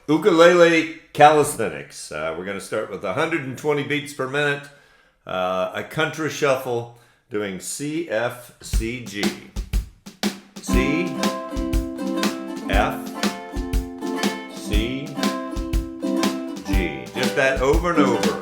Ukulele calisthenics. We're going to start with 120 beats per minute, a country shuffle doing C, F, C, G. C, F, C, G. Just that over and over.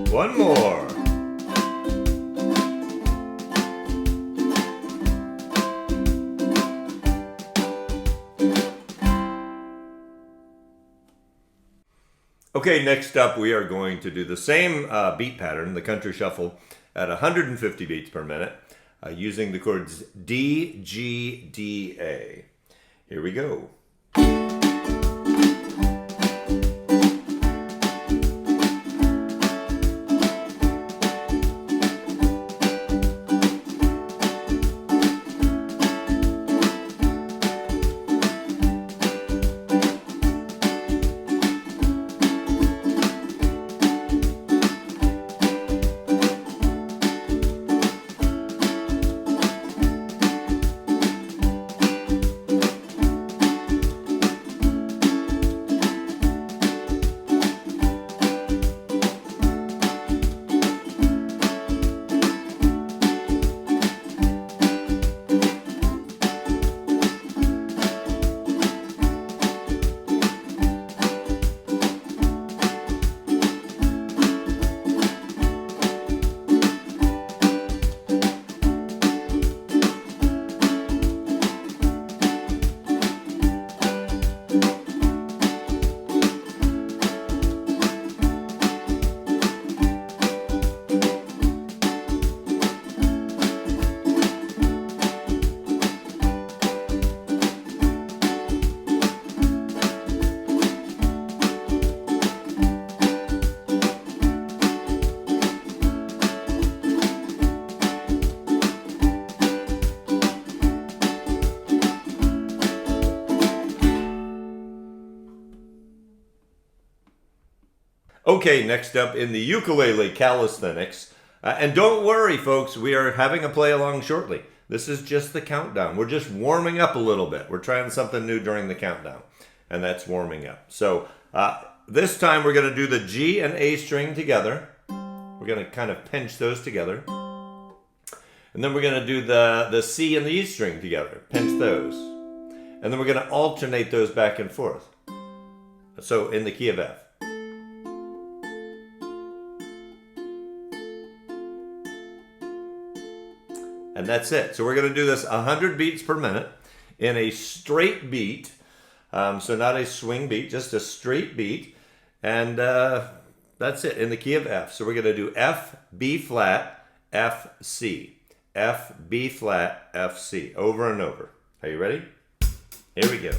One more. Okay, next up we are going to do the same beat pattern, the country shuffle, at 150 beats per minute, using the chords D, G, D, A. Here we go. Okay, next up in the ukulele calisthenics. And don't worry, folks, we are having a play along shortly. This is just the countdown. We're just warming up a little bit. We're trying something new during the countdown, and that's warming up. So this time we're going to do the G and A string together. We're going to kind of pinch those together. And then we're going to do the C and the E string together. Pinch those. And then we're going to alternate those back and forth. So in the key of F. And that's it. So we're going to do this 100 beats per minute in a straight beat. So not a swing beat, just a straight beat. And that's it, in the key of F. So we're going to do F, B flat, F, C. F, B flat, F, C. Over and over. Are you ready? Here we go.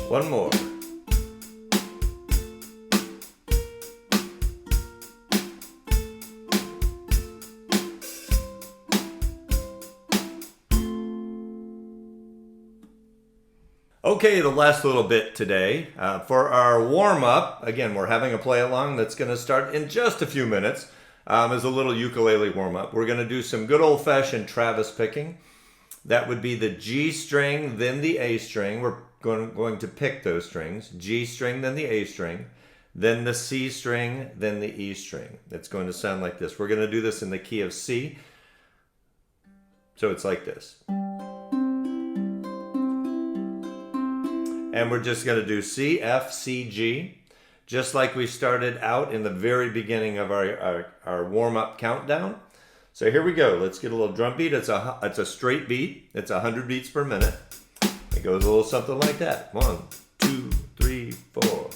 One more. Okay, the last little bit today. For our warm-up, again, we're having a play-along that's going to start in just a few minutes as a little ukulele warm-up. We're going to do some good old-fashioned Travis picking. That would be the G string, then the A string. We're going to pick those strings. G string, then the A string, then the C string, then the E string. It's going to sound like this. We're going to do this in the key of C. So it's like this. And we're just going to do C, F, C, G, just like we started out in the very beginning of our warm-up countdown. So here we go. Let's get a little drum beat. It's a straight beat. It's 100 beats per minute. It goes a little something like that. 1, 2, 3, 4.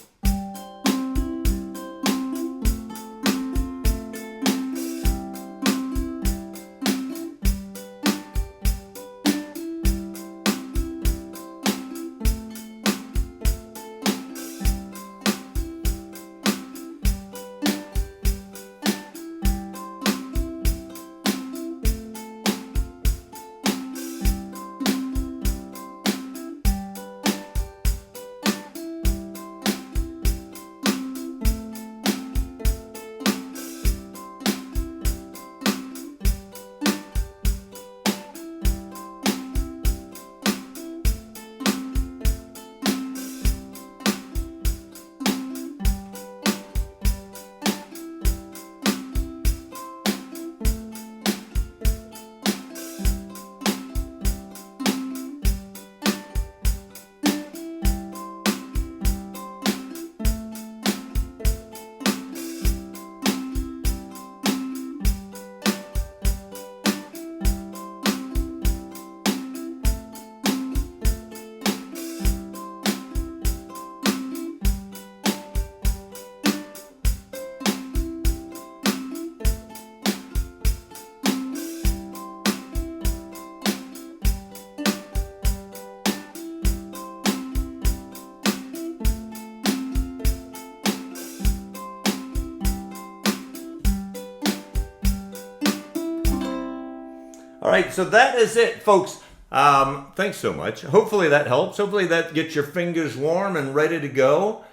All right, so that is it, folks. Thanks so much. Hopefully that helps. Hopefully that gets your fingers warm and ready to go.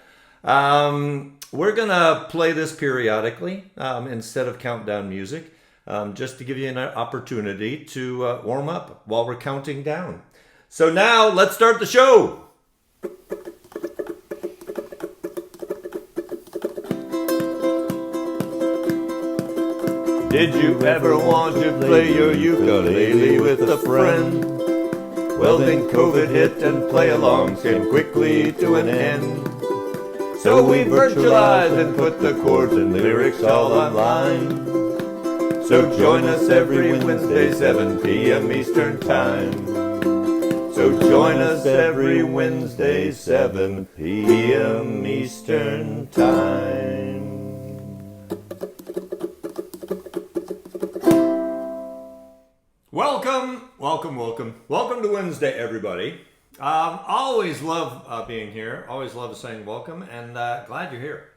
We're going to play this periodically instead of countdown music, just to give you an opportunity to warm up while we're counting down. So now let's start the show. Did you ever want to play your ukulele with a friend? Well, then COVID hit and play-alongs came quickly to an end. So we virtualized and put the chords and lyrics all online. So join us every Wednesday, 7 p.m. Eastern Time. So join us every Wednesday, 7 p.m. Eastern Time. Welcome to Wednesday, everybody. Always love being here. Always love saying welcome, and glad you're here.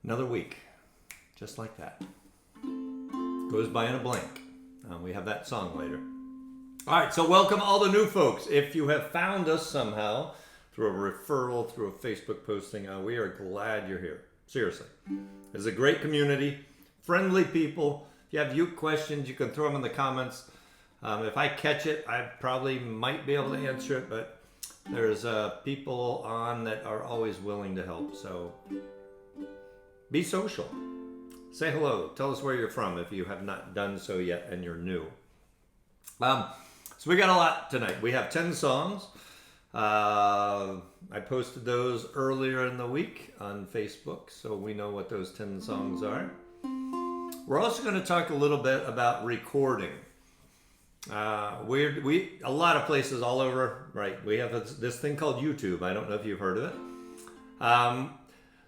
Another week, just like that. Goes by in a blink. We have that song later. All right, so welcome all the new folks. If you have found us somehow through a referral, through a Facebook posting, we are glad you're here. Seriously. It's a great community, friendly people. If you have uke questions, you can throw them in the comments. If I catch it, I probably might be able to answer it, but there's people on that are always willing to help. So be social. Say hello. Tell us where you're from if you have not done so yet and you're new. So we got a lot tonight. We have 10 songs. I posted those earlier in the week on Facebook, so we know what those 10 songs are. We're also going to talk a little bit about recording. We a lot of places all over, right? We have this thing called YouTube. I don't know if you've heard of it.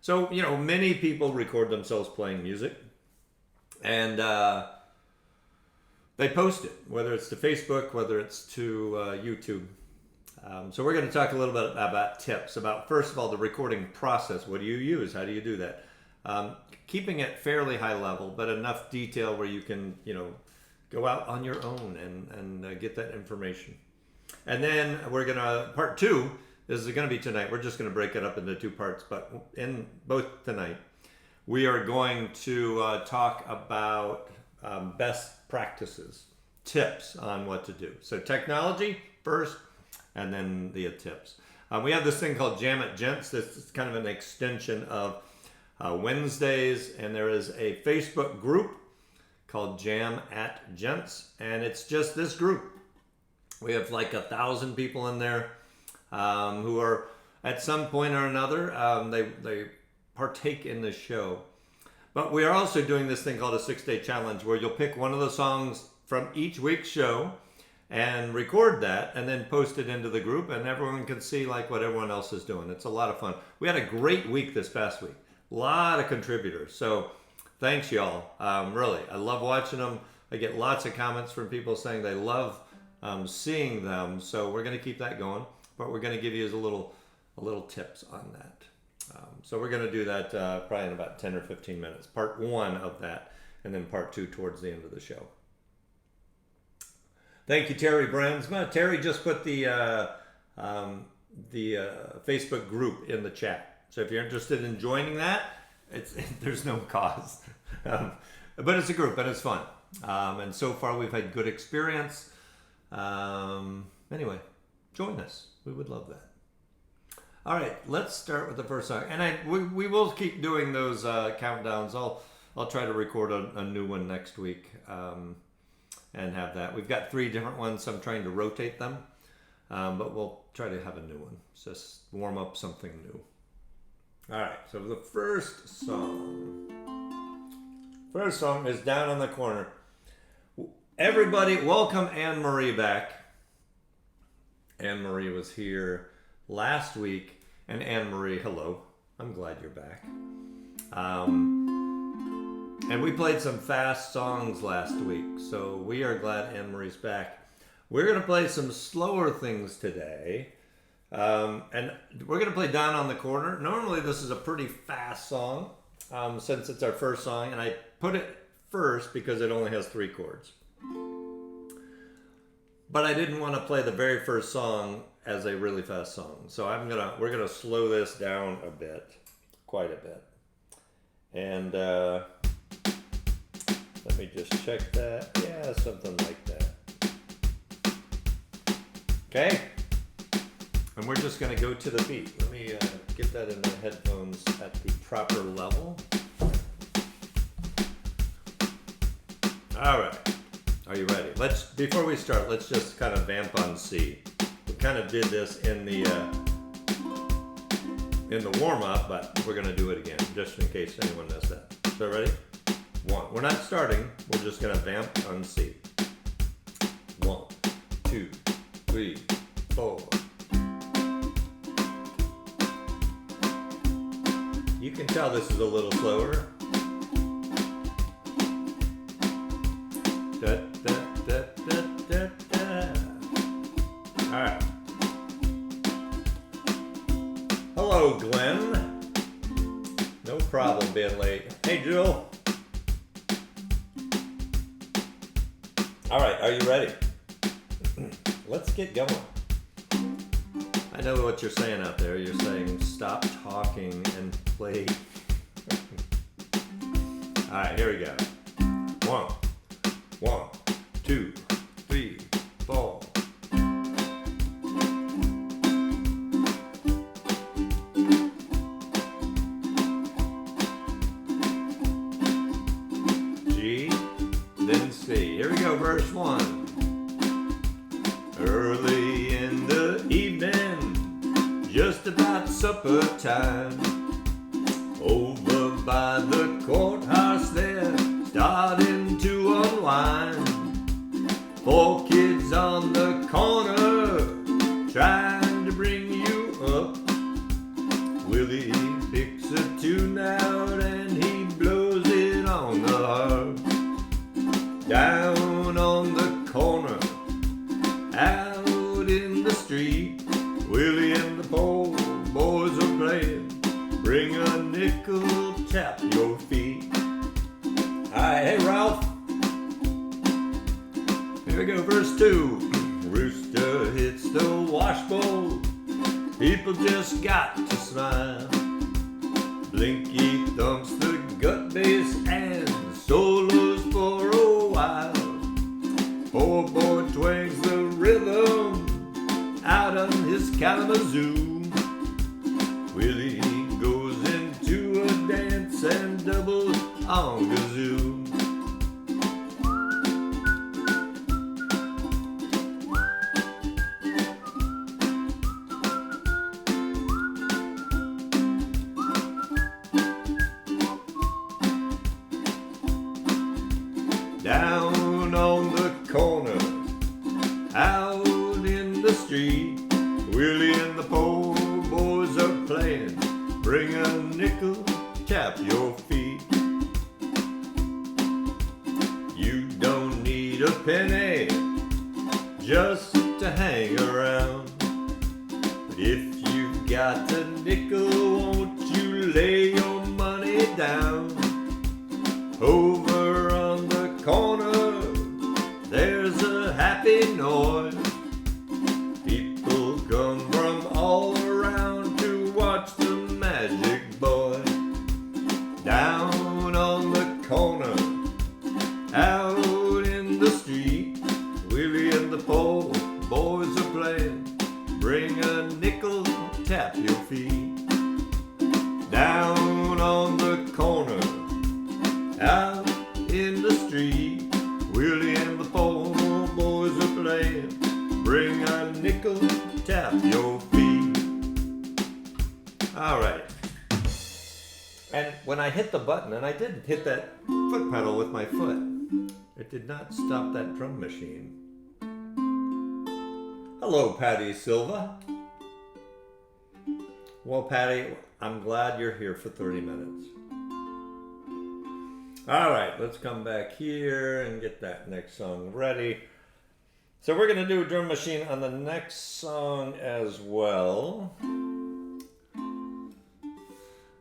So, you know, many people record themselves playing music, and they post it, whether it's to Facebook, whether it's to YouTube. So we're going to talk a little bit about tips, about first of all the recording process. What do you use? How do you do that? Keeping it fairly high level, but enough detail where you can, go out on your own and get that information. And then we're gonna, part two is going to be tonight. We're just going to break it up into two parts, but in both tonight, we are going to talk about best practices, tips on what to do. So technology first, and then the tips. We have this thing called Ukulele Gent. This is kind of an extension of Wednesdays, and there is a Facebook group called Jam at Gents, and it's just this group. We have like 1,000 people in there who are at some point or another, they partake in the show. But we are also doing this thing called a 6-day challenge, where you'll pick one of the songs from each week's show and record that and then post it into the group, and everyone can see like what everyone else is doing. It's a lot of fun. We had a great week this past week. A lot of contributors. So thanks y'all. Really, I love watching them. I get lots of comments from people saying they love seeing them. So we're going to keep that going, but we're going to give you a little tips on that. So we're going to do that probably in about 10 or 15 minutes. Part one of that, and then part two towards the end of the show. Thank you, Terry Brandsma. Terry just put the Facebook group in the chat. So if you're interested in joining that, there's no cost. But it's a group and it's fun. And so far we've had good experience. Anyway, join us. We would love that. All right, let's start with the first song. And we will keep doing those countdowns. I'll try to record a new one next week. And have that. We've got 3 different ones, so I'm trying to rotate them. But we'll try to have a new one. Just warm up something new. All right, so the first song is Down on the Corner. Everybody, welcome Anne-Marie back. Anne-Marie was here last week, and Anne-Marie, hello. I'm glad you're back. And we played some fast songs last week, so we are glad Anne-Marie's back. We're going to play some slower things today. And we're going to play Down on the Corner. Normally this is a pretty fast song, since it's our first song, and I put it first because it only has 3 chords. But I didn't want to play the very first song as a really fast song. So we're gonna slow this down a bit, quite a bit. And let me just check that. Yeah, something like that. Okay. And we're just going to go to the beat. Let me get that in the headphones at the proper level. All right. Are you ready? Before we start, let's just kind of vamp on C. We kind of did this in the warm-up, but we're going to do it again, just in case anyone missed that. So ready? 1. We're not starting. We're just going to vamp on C. 1, 2, 3, 4. You can tell this is a little slower. Da, da, da, da, da, da. All right. Hello, Glenn. No problem being late. Hey, Jill. All right, are you ready? Let's get going. I know what you're saying out there. You're saying stop talking and play. All right, here we go. 1, 2, 3, 4. G, then C. Here we go, verse 1. Early in the evening, just about supper time, over by the courthouse there, starting to unwind. 4 kids on the corner, trying to bring you up. Willie picks a tune out and he blows it on the harp. Down on the corner, out in the street, nickel tap your feet. Alright, hey Ralph. Here we go, verse 2. Rooster hits the washbowl. People just got to smile. Blinky thumps the gut bass and solos for a while. Poor boy twangs the rhythm out on his Kalamazoo. Willie goes into a dance and doubles on kazoo. Down on the corner, out in the street, Willie and the poor boys are playing. Bring a nickel, tap your feet. You don't need a penny just to hang around. But if you've got a nickel, won't you lay your money down? Over on the corner, there's a happy noise. People come from all around to watch the magic boy. Down on the corner, out in the street, Willie and the poor boys are playing. Bring a nickel, tap your feet. Down on the corner, out in the street, Willie and the poor boys are playing. Bring a nickel, tap your feet. All right. And when I hit the button, and I did hit that foot pedal with my foot, it did not stop that drum machine. Hello, Patty Silva. Well, Patty, I'm glad you're here for 30 minutes. All right, let's come back here and get that next song ready. So we're going to do a drum machine on the next song as well.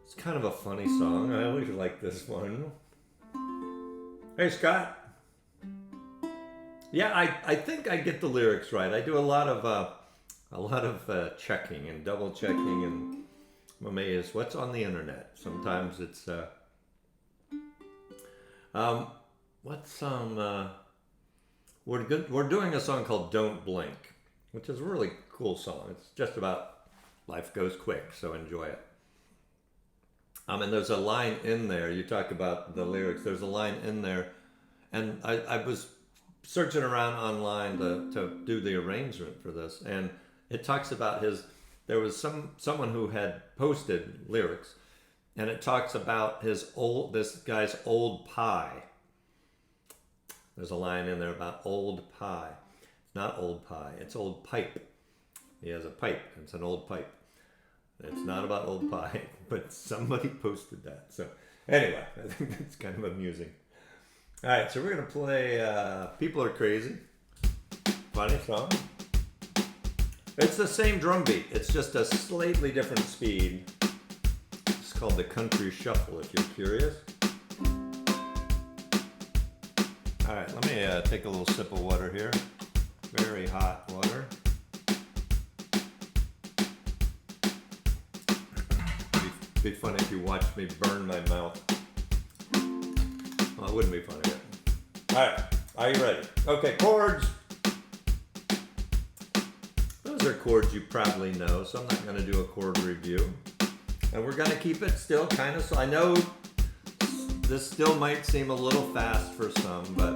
It's kind of a funny song. I always like this one. Hey, Scott. Yeah, I think I get the lyrics right. I do a lot of checking and double checking, and I'm amazed what's on the internet. Sometimes it's we're doing a song called Don't Blink, which is a really cool song. It's just about life goes quick, so enjoy it. And there's a line in there, you talk about the lyrics, there's a line in there, and I was searching around online to do the arrangement for this, and it talks about there was someone who had posted lyrics, and it talks about this guy's old pie. There's a line in there about old pie. It's not old pie, it's old pipe. He has a pipe, it's an old pipe. It's not about old pie, but somebody posted that. So anyway, I think that's kind of amusing. All right, so we're going to play People Are Crazy. Funny song. It's the same drum beat. It's just a slightly different speed. It's called the Country Shuffle, if you're curious. All right, let me take a little sip of water here. Very hot water. It'd be funny if you watched me burn my mouth. Well, it wouldn't be funny. All right, are you ready? Okay, chords. Those are chords you probably know, so I'm not going to do a chord review. And we're going to keep it still kind of, so I know this still might seem a little fast for some, but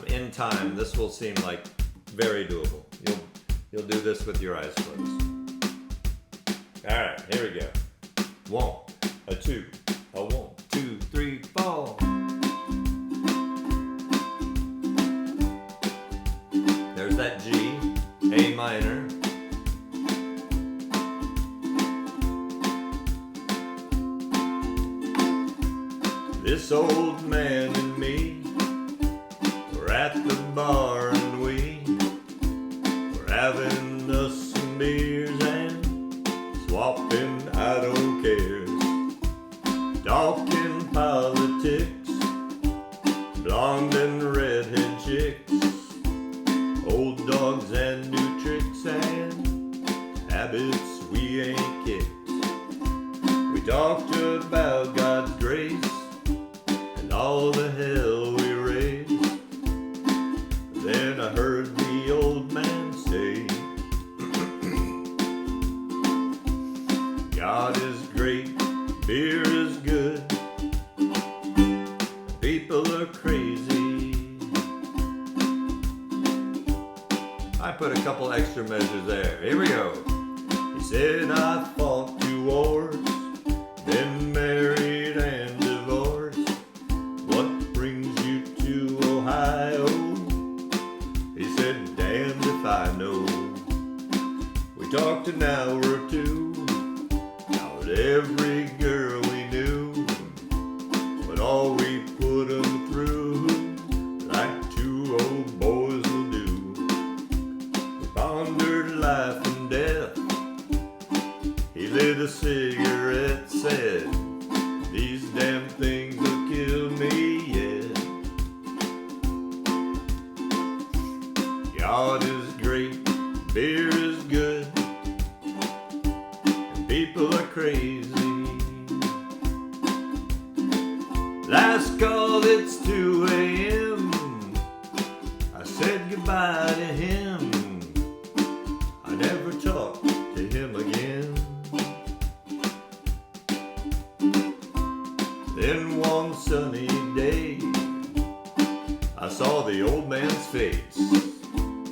in time, this will seem like very doable. You'll do this with your eyes closed. All right, here we go. 1, a 2, a 1, 2, 3, 4. There's that G, A minor. This old man and me were at the bar and we were having us some beers and swapping idle cares. talking politics, blonde and redhead chicks, old dogs and new tricks and habits we ain't kicked. We talked about God's grace and all the hell we raised. Then I heard the old man say, God is great, beer is good, people are crazy. I put a couple extra measures there. Here we go. He said I fought 2 wars, been married and divorced. What brings you to Ohio? He said, damned if I know. We talked an hour or 2 about every girl we knew, but all we put 'em through like 2 old boys will do. We pondered life and death. He lit a cigarette, said, these damn things will kill me yet. God is great, beer is good, and people are crazy. Last call, it's 2 a.m. I said goodbye to him. I never talked to him again. Then one sunny day, I saw the old man's face,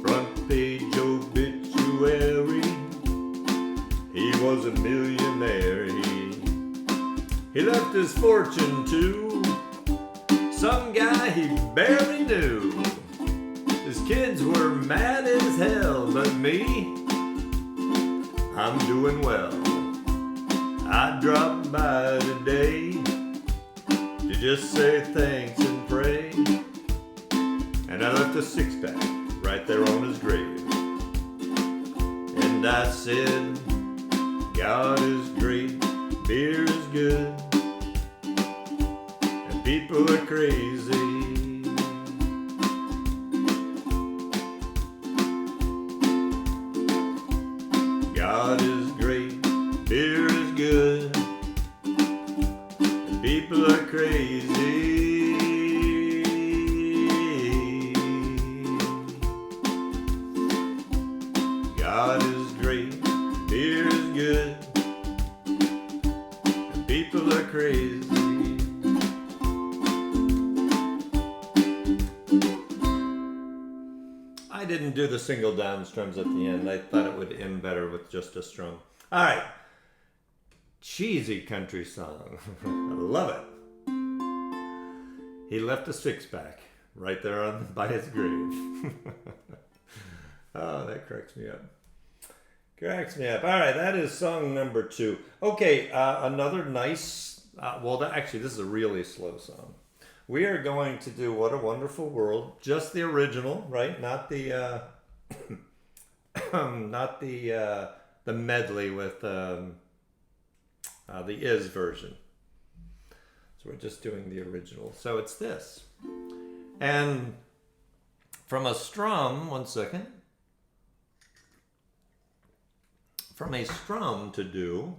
front page obituary. He was a millionaire. He left his fortune to some guy he barely knew. His kids were mad as hell, but me, I'm doing well. I dropped by today to just say thanks and pray, and I left a 6-pack right there on his grave. And I said, God is great, beer is good, and people are crazy. God is great, beer is good, and people are crazy. God is great, beer is good, and people are crazy. I didn't do the single down strums at the end. I thought it would end better with just a strum. All right. Cheesy country song. I love it. He left a 6-pack right there by his grave. Oh, that cracks me up. Cracks me up. All right, that is song number 2. Okay, another nice, actually, this is a really slow song. We are going to do What a Wonderful World, just the original, right? Not the, not the medley with the Is version. So we're just doing the original. So it's this. And from a strum, one second. From a strum to do,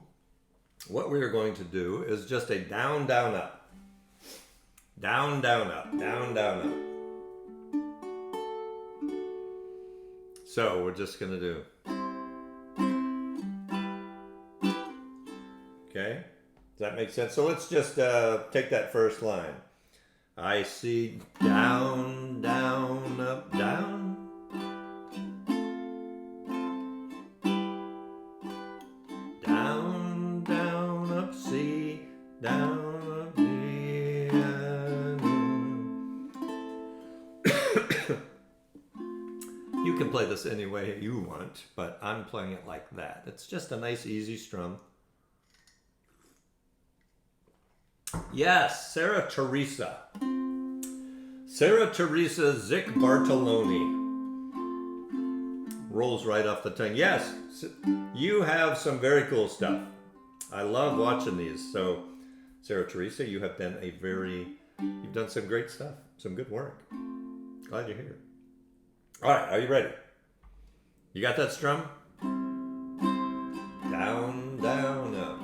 what we are going to do is just a down, down, up. Down, down, up, down, down, up. So we're just going to do. Okay? Does that make sense? So let's just take that first line. I see down, down, up, down. Down, down, up, C, down. You can play this any way you want, but I'm playing it like that. It's just a nice, easy strum. Yes, Sarah Teresa. Sarah Teresa Zick Bartoloni. Rolls right off the tongue. Yes, you have some very cool stuff. I love watching these. So Sarah Teresa, you've done some great stuff, some good work. Glad you're here. All right, are you ready? You got that strum? Down, down, up.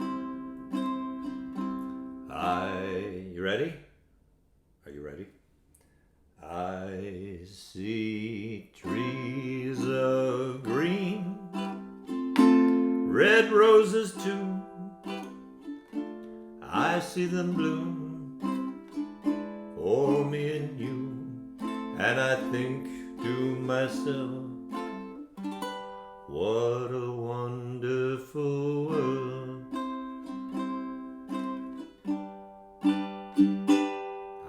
You ready? Are you ready? I see trees of green, red roses too. I see them bloom for me and you, and I think to myself, what a wonderful world.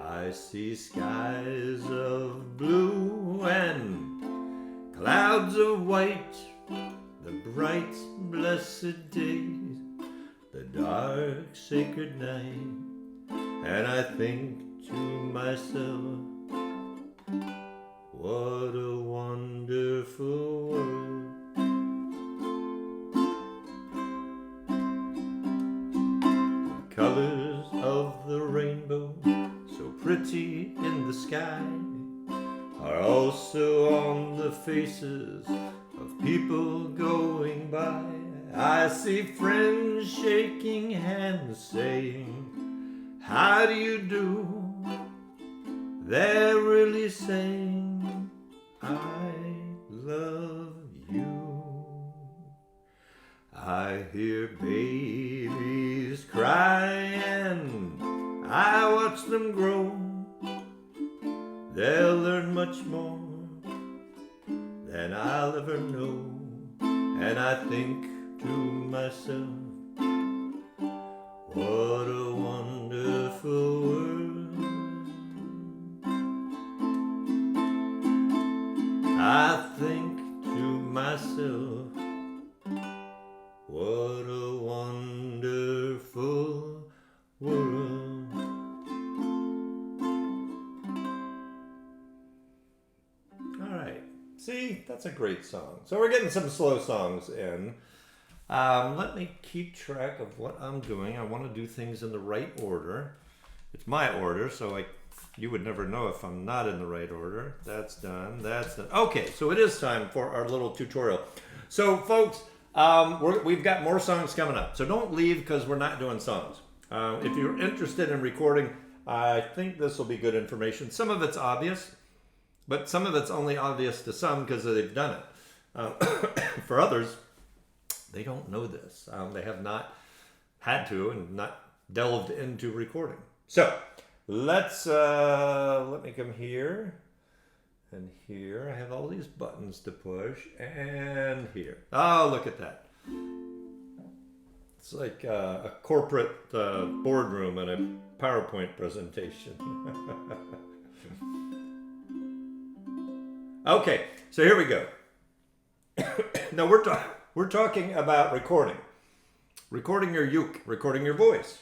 I see skies of blue and clouds of white, the bright blessed days, the dark sacred night, and I think to myself, what a wonderful world. The colors of the rainbow, so pretty in the sky, are also on the faces of people going by. I see friends shaking hands saying, how do you do? They're really saying, I love you. I hear babies cry and I watch them grow. They'll learn much more than I'll ever know. And I think to myself, what a wonderful world. I think to myself, what a wonderful world. All right. See, that's a great song. So we're getting some slow songs in. Let me keep track of what I'm doing. I want to do things in the right order. It's my order, so you would never know if I'm not in the right order. That's done. That's done. Okay, so it is time for our little tutorial. So, folks, we've got more songs coming up. So don't leave because we're not doing songs. If you're interested in recording, I think this will be good information. Some of it's obvious, but some of it's only obvious to some because they've done it. For others, they don't know this. They have not had to and not delved into recording. So let me come here and here. I have all these buttons to push and here. Oh, look at that. It's like a corporate boardroom and a PowerPoint presentation. Okay, so here we go. Now we're talking about recording your uke, recording your voice,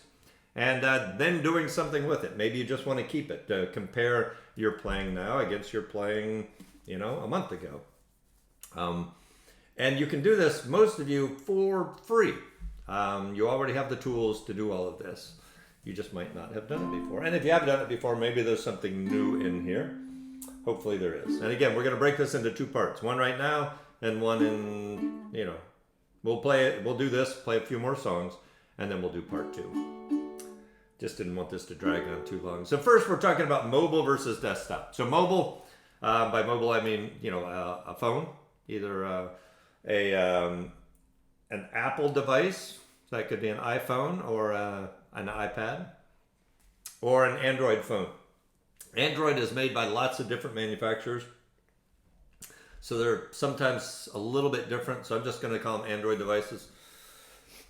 and then doing something with it. Maybe you just want to keep it, compare your playing now against your playing, a month ago. And you can do this, most of you, for free. You already have the tools to do all of this. You just might not have done it before. And if you have done it before, maybe there's something new in here. Hopefully there is. And again, we're going to break this into two parts. One right now and one in, we'll play it. We'll do this, play a few more songs, and then we'll do part two. Just didn't want this to drag on too long. So first we're talking about mobile versus desktop. So mobile, by mobile I mean, a phone, either an Apple device, so that could be an iPhone or an iPad, or an Android phone. Android is made by lots of different manufacturers, so they're sometimes a little bit different. So I'm just going to call them Android devices,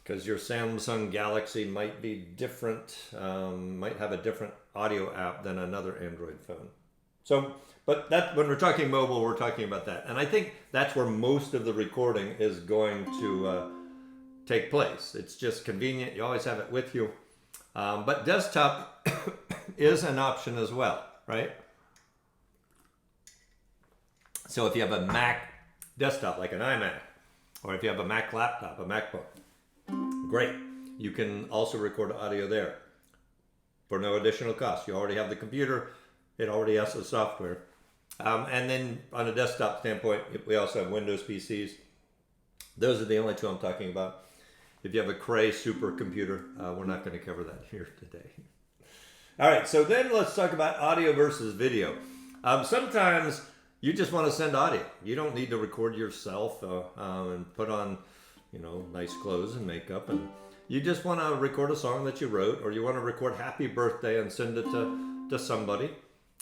because your Samsung Galaxy might be different, might have a different audio app than another Android phone. So, but that when we're talking mobile, we're talking about that. And I think that's where most of the recording is going to take place. It's just convenient. You always have it with you. But desktop is an option as well, right? So if you have a Mac desktop, like an iMac, or if you have a Mac laptop, a MacBook, great. You can also record audio there. for no additional cost. You already have the computer, it already has the software. And then on a desktop standpoint, we also have Windows PCs. Those are the only two I'm talking about. If you have a Cray supercomputer, we're not going to cover that here today. All right, so then let's talk about audio versus video. Sometimes you just want to send audio. You don't need to record yourself and put on, nice clothes and makeup. And you just want to record a song that you wrote, or you want to record happy birthday and send it to somebody.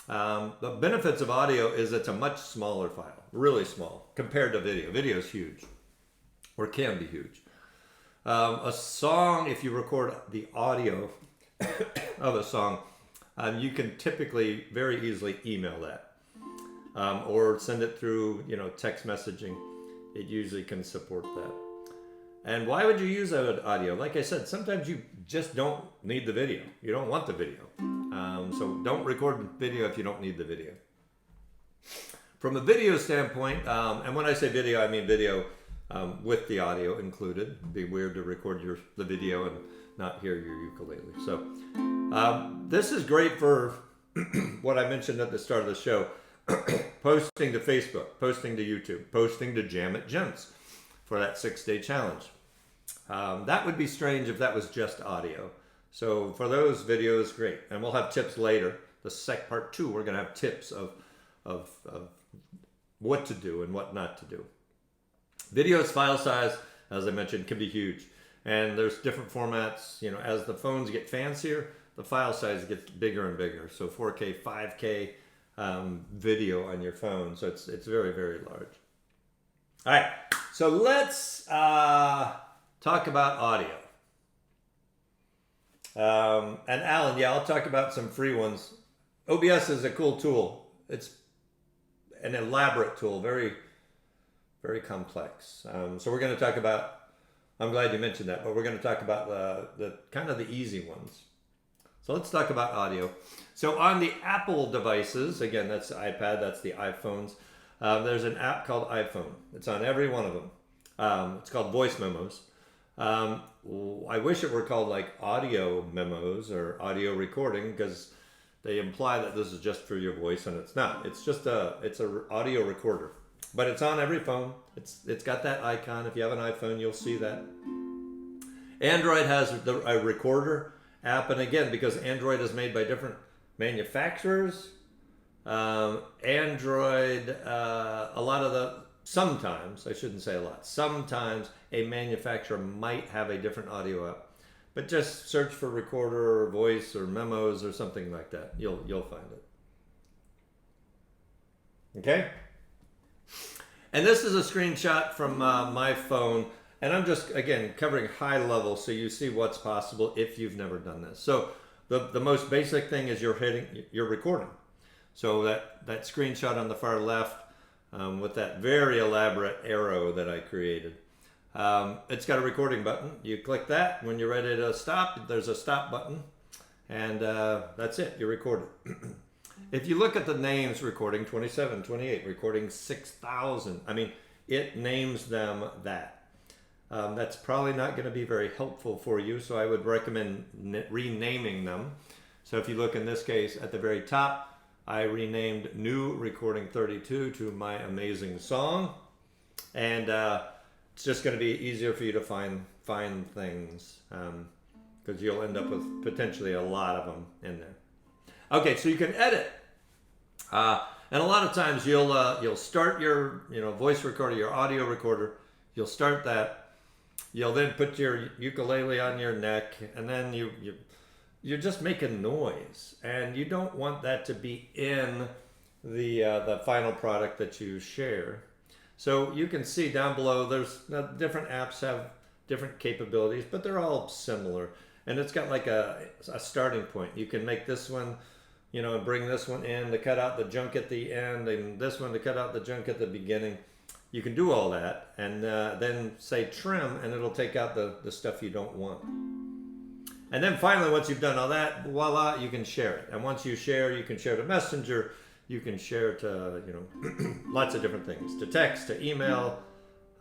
The benefits of audio is it's a much smaller file, really small, compared to video. Video is huge, or can be huge. A song, if you record the audio of a song, you can typically very easily email that, or send it through, text messaging. It usually can support that. And why would you use that audio? Like I said, sometimes you just don't need the video. You don't want the video. So don't record video if you don't need the video. From a video standpoint, and when I say video, I mean video with the audio included. It'd be weird to record the video and not hear your ukulele. So this is great for what I mentioned at the start of the show. Posting to Facebook, posting to YouTube, posting to Jam It Gents for that 6-day challenge. That would be strange if that was just audio. So for those videos, great. And we'll have tips later. Part 2, we're going to have tips of what to do and what not to do. Video's file size, as I mentioned, can be huge. And there's different formats. As the phones get fancier, the file size gets bigger and bigger. So 4K, 5K video on your phone. So it's very, very large. All right. So let's talk about audio. And Alan, I'll talk about some free ones. OBS is a cool tool. It's an elaborate tool, very, very complex. So we're going to talk about, I'm glad you mentioned that, but we're going to talk about the kind of the easy ones. So let's talk about audio. So on the Apple devices, again, that's the iPad, that's the iPhones. There's an app called iPhone. It's on every one of them. It's called Voice Memos. I wish it were called like audio memos or audio recording, because they imply that this is just for your voice, and it's not. It's just it's a audio recorder, but it's on every phone. It's got that icon. If you have an iPhone, you'll see that. Android has a recorder app, and again, because Android is made by different manufacturers, Android, sometimes, I shouldn't say a lot, sometimes a manufacturer might have a different audio app, but just search for recorder or voice or memos or something like that. You'll find it. Okay? And this is a screenshot from my phone, and I'm just, again, covering high level so you see what's possible if you've never done this. So the most basic thing is you're recording. So that screenshot on the far left, with that very elaborate arrow that I created. It's got a recording button. You click that. When you're ready to stop, there's a stop button. And that's it. You record it. If you look at the names, recording 27, 28, recording 6,000, it names them that. That's probably not going to be very helpful for you, so I would recommend renaming them. So if you look in this case at the very top, I renamed New Recording 32 to My Amazing Song, and it's just going to be easier for you to find things, because you'll end up with potentially a lot of them in there. Okay, so you can edit, and a lot of times you'll start your voice recorder, your audio recorder. You'll start that. You'll then put your ukulele on your neck, and then you're just making noise, and you don't want that to be in the final product that you share. So you can see down below, there's different apps have different capabilities, but they're all similar. And it's got like a starting point. You can make this one, and bring this one in to cut out the junk at the end, and this one to cut out the junk at the beginning. You can do all that, and then say trim, and it'll take out the stuff you don't want. And then finally, once you've done all that, voila, you can share it. And once you share, you can share to Messenger, you can share to, lots of different things, to text, to email,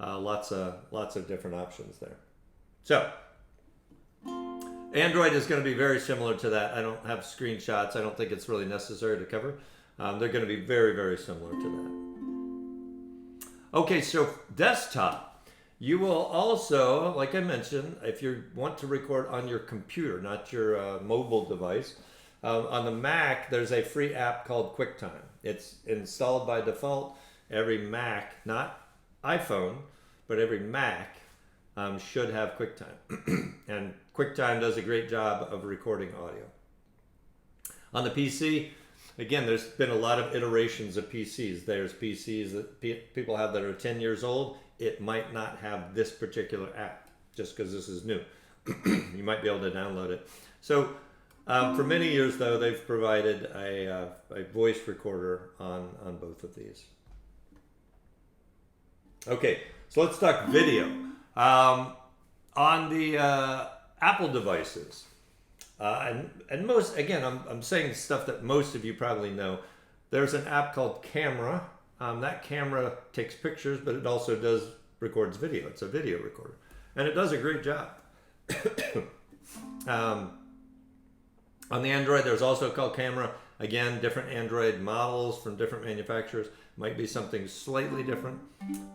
lots of different options there. So Android is going to be very similar to that. I don't have screenshots. I don't think it's really necessary to cover. They're going to be very, very similar to that. Okay, so desktop. You will also, like I mentioned, if you want to record on your computer, not your mobile device, on the Mac, there's a free app called QuickTime. It's installed by default. Every Mac, not iPhone, but every Mac should have QuickTime. And QuickTime does a great job of recording audio. On the PC, again, there's been a lot of iterations of PCs. There's PCs that people have that are 10 years old. It might not have this particular app just because this is new. You might be able to download it. So for many years, though, they've provided a voice recorder on both of these. Okay, so let's talk video. On the Apple devices, and most, again, I'm saying stuff that most of you probably know. There's an app called Camera. That camera takes pictures, but it also records video. It's a video recorder, and it does a great job. On the Android, there's also called Camera. Again, different Android models from different manufacturers. Might be something slightly different,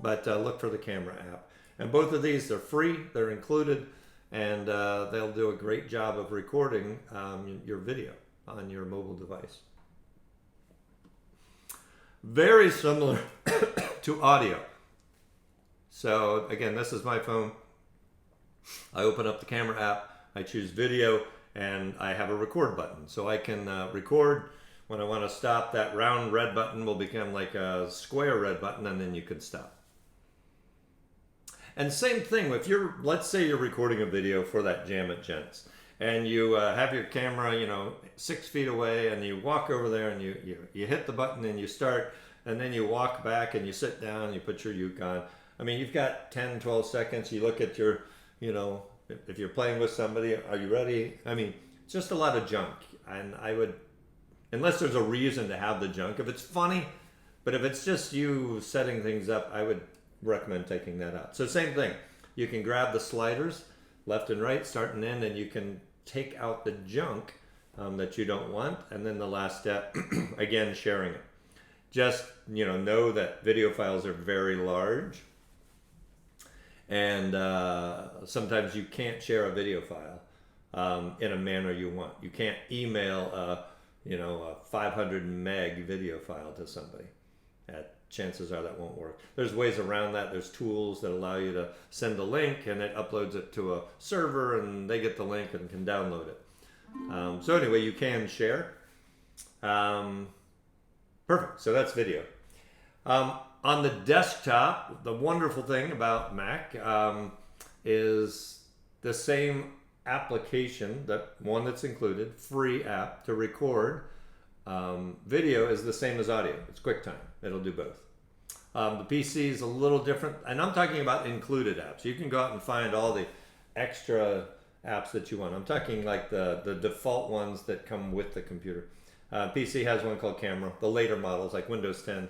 but look for the Camera app. And both of these, they're free, they're included, and they'll do a great job of recording your video on your mobile device. Very similar to audio. So again, this is my phone. I open up the Camera app, I choose video, and I have a record button. So I can record. When I want to stop, that round red button will become like a square red button, and then you can stop. And same thing, if let's say you're recording a video for that Jam at Gents, and you have your camera, 6 feet away, and you walk over there and you hit the button and you start, and then you walk back and you sit down and you put your uke on. I mean, you've got 10, 12 seconds. You look at your, if you're playing with somebody, are you ready? I mean, it's just a lot of junk. And I would, unless there's a reason to have the junk, if it's funny, but if it's just you setting things up, I would recommend taking that out. So same thing, you can grab the sliders left and right, start and end, and you can take out the junk that you don't want. And then the last step, again, sharing it. Just know that video files are very large, and sometimes you can't share a video file in a manner you want. You can't email a 500 meg video file to somebody. Chances are that won't work. There's ways around that. There's tools that allow you to send a link, and it uploads it to a server, and they get the link and can download it. So anyway, you can share. Perfect. So that's video. On the desktop, the wonderful thing about Mac is the same application, that one that's included, free app to record video, is the same as audio. It's QuickTime. It'll do both. The PC is a little different, and I'm talking about included apps. You can go out and find all the extra apps that you want. I'm talking like the default ones that come with the computer. PC has one called Camera. The later models, like Windows 10,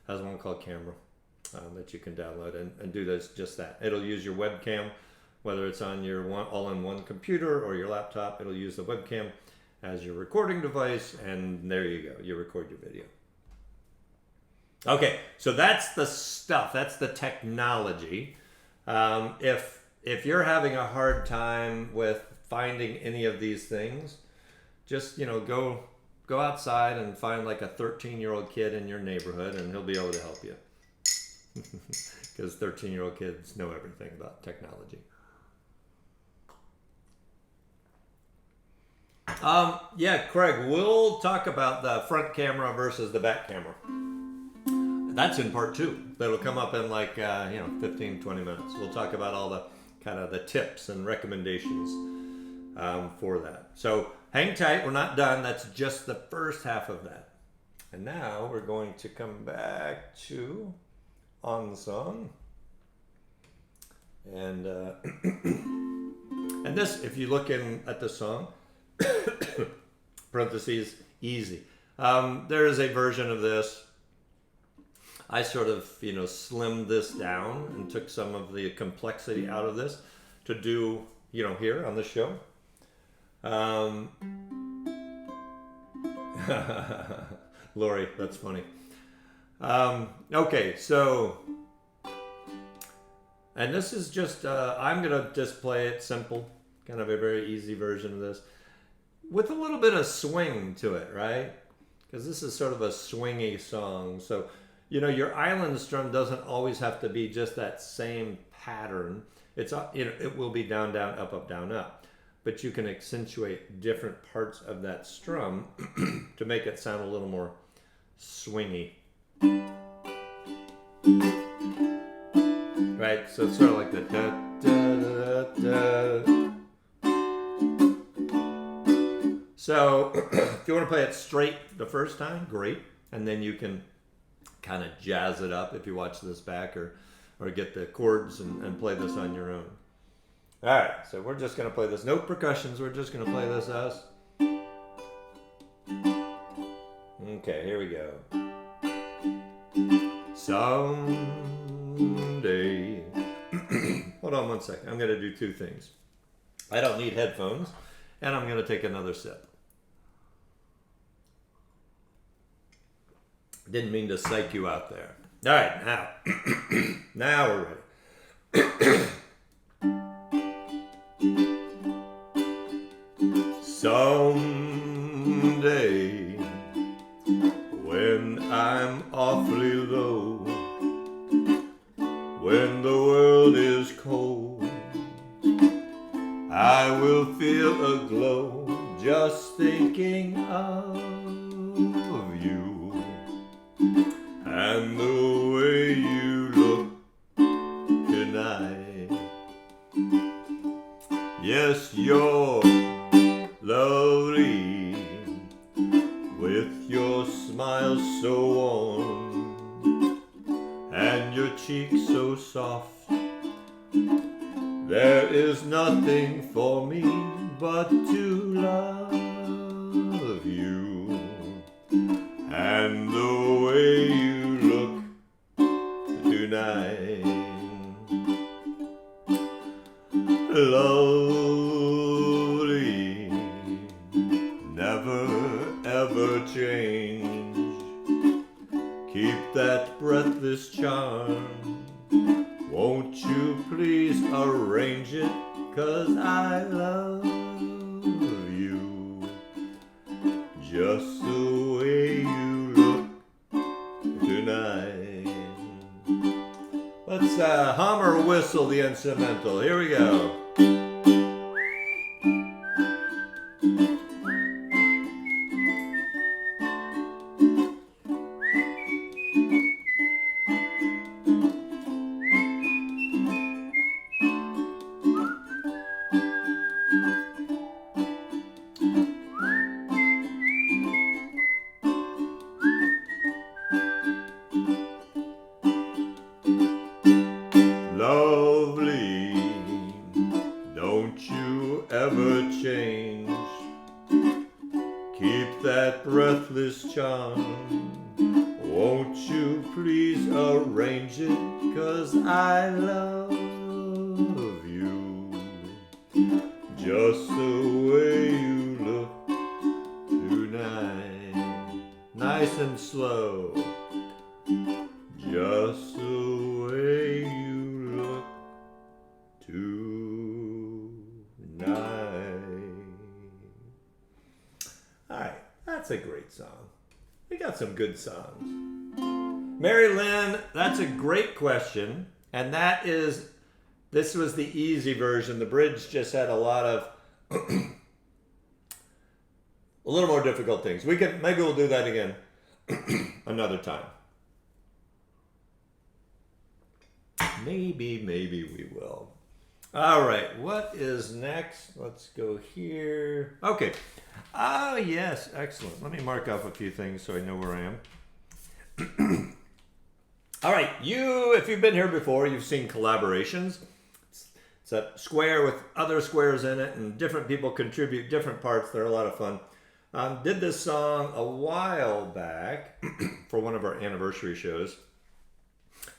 has one called Camera that you can download and do just that. It'll use your webcam, whether it's on your all-in-one computer or your laptop. It'll use the webcam as your recording device, and there you go. You record your video. Okay, so that's the stuff. That's the technology. If you're having a hard time with finding any of these things, just go outside and find like a 13-year-old kid in your neighborhood, and he'll be able to help you. Because 13-year-old kids know everything about technology. Yeah, Craig, we'll talk about the front camera versus the back camera. That's in part 2. That'll come up in like 15, 20 minutes. We'll talk about all the kind of the tips and recommendations for that. So hang tight, we're not done. That's just the first half of that. And now we're going to come back to On the Song. And and this, if you look at the song, parentheses, easy. There is a version of this. I sort of, slimmed this down and took some of the complexity out of this to do, here on the show. Um, Lori, that's funny. Okay, so, and this is just, I'm going to just play it simple, kind of a very easy version of this, with a little bit of swing to it, right? Because this is sort of a swingy song. So, you know, your island strum doesn't always have to be just that same pattern. It's, you know, it will be down, down, up, down, up. But you can accentuate different parts of that strum to make it sound a little more swingy. Right? So it's sort of like the da, da, da, da. So if you want to play it straight the first time, great. And then you can kind of jazz it up if you watch this back or get the chords and play this on your own. All right, so we're just going to play this. No percussions, we're just going to play this us. Okay, here we go. Someday. Hold on one second. I'm going to do two things. I don't need headphones, and I'm going to take another sip. Didn't mean to psych you out there. All right, now. Now we're ready. Someday, when I'm awfully low, when the world is cold, I will feel a glow just thinking of you and the way you look tonight. Yes, you're lovely with your smile so warm and your cheeks so soft. There is nothing for me but to love you and the way you look tonight. Lovely, never ever change. Keep that breathless charm. Won't you please arrange it? 'Cause I love you just the way you look tonight. Let's hum or whistle the instrumental. Here we go. Lovely, don't you ever change. Keep that breathless charm. Won't you please arrange it? 'Cause I love you just the way you look tonight. Nice and slow. Just the way you look tonight. All right, that's a great song. We got some good songs. Mary Lynn, that's a great question. And this was the easy version. The bridge just had a lot of, a little more difficult things. Maybe we'll do that again another time. Maybe we will. All right, what is next? Let's go here. Okay. Oh, yes, excellent. Let me mark off a few things so I know where I am. All right, if you've been here before, you've seen collaborations. It's a square with other squares in it, and different people contribute different parts. They're a lot of fun. Did this song a while back for one of our anniversary shows.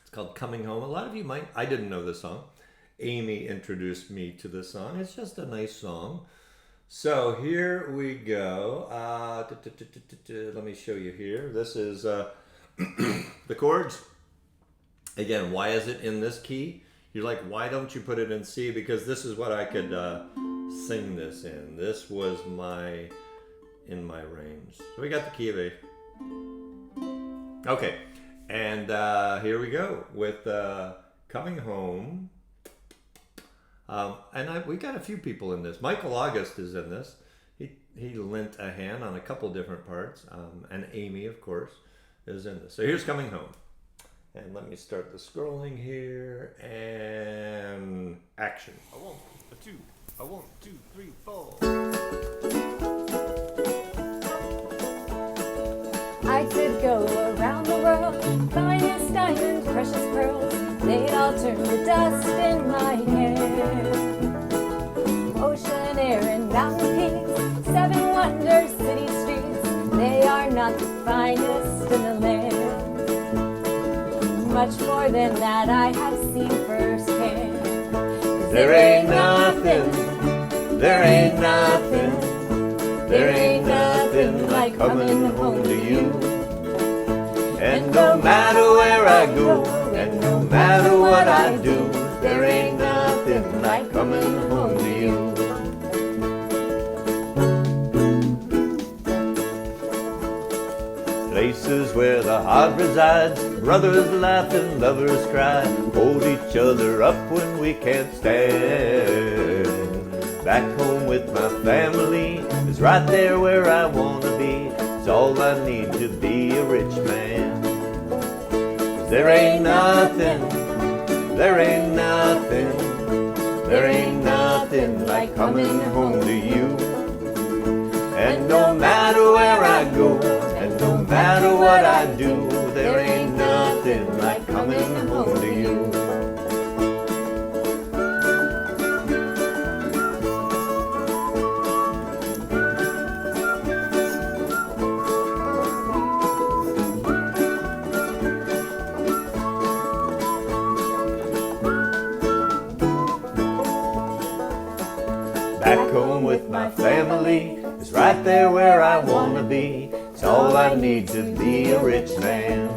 It's called Coming Home. A lot of you might, I didn't know this song. Amy introduced me to this song. It's just a nice song. So here we go. Let me show you here. This is the chords. Again, why is it in this key? You're like, why don't you put it in C? Because this is what I could sing this in. This was in my range. So we got the key of A. Okay, and here we go with Coming Home. And we got a few people in this. Michael August is in this. He lent a hand on a couple different parts. And Amy, of course, is in this. So here's Coming Home. And let me start the scrolling here. And action. A 1, a 2, a 1, 2, 3, 4. I could go around the world, finest diamonds, precious pearls, they'd all turn to dust in my hair. Ocean, air, and mountain peaks, 7 wonders, city streets, they are not the finest in the land. Much more than that I have seen firsthand. 'Cause there ain't nothing like coming home to you. And no matter where I go, and no matter what I do, there ain't nothing like coming home to you. Places where the heart resides, brothers laugh and lovers cry, hold each other up when we can't stand. Back home with my family is right there where I wanna be. It's all I need to be a rich man. There ain't nothing like coming home to you. And no matter where I go, and no matter what I do, there ain't nothing like coming home to you. Back home with my family is right there where I wanna be. It's all I need to be a rich man.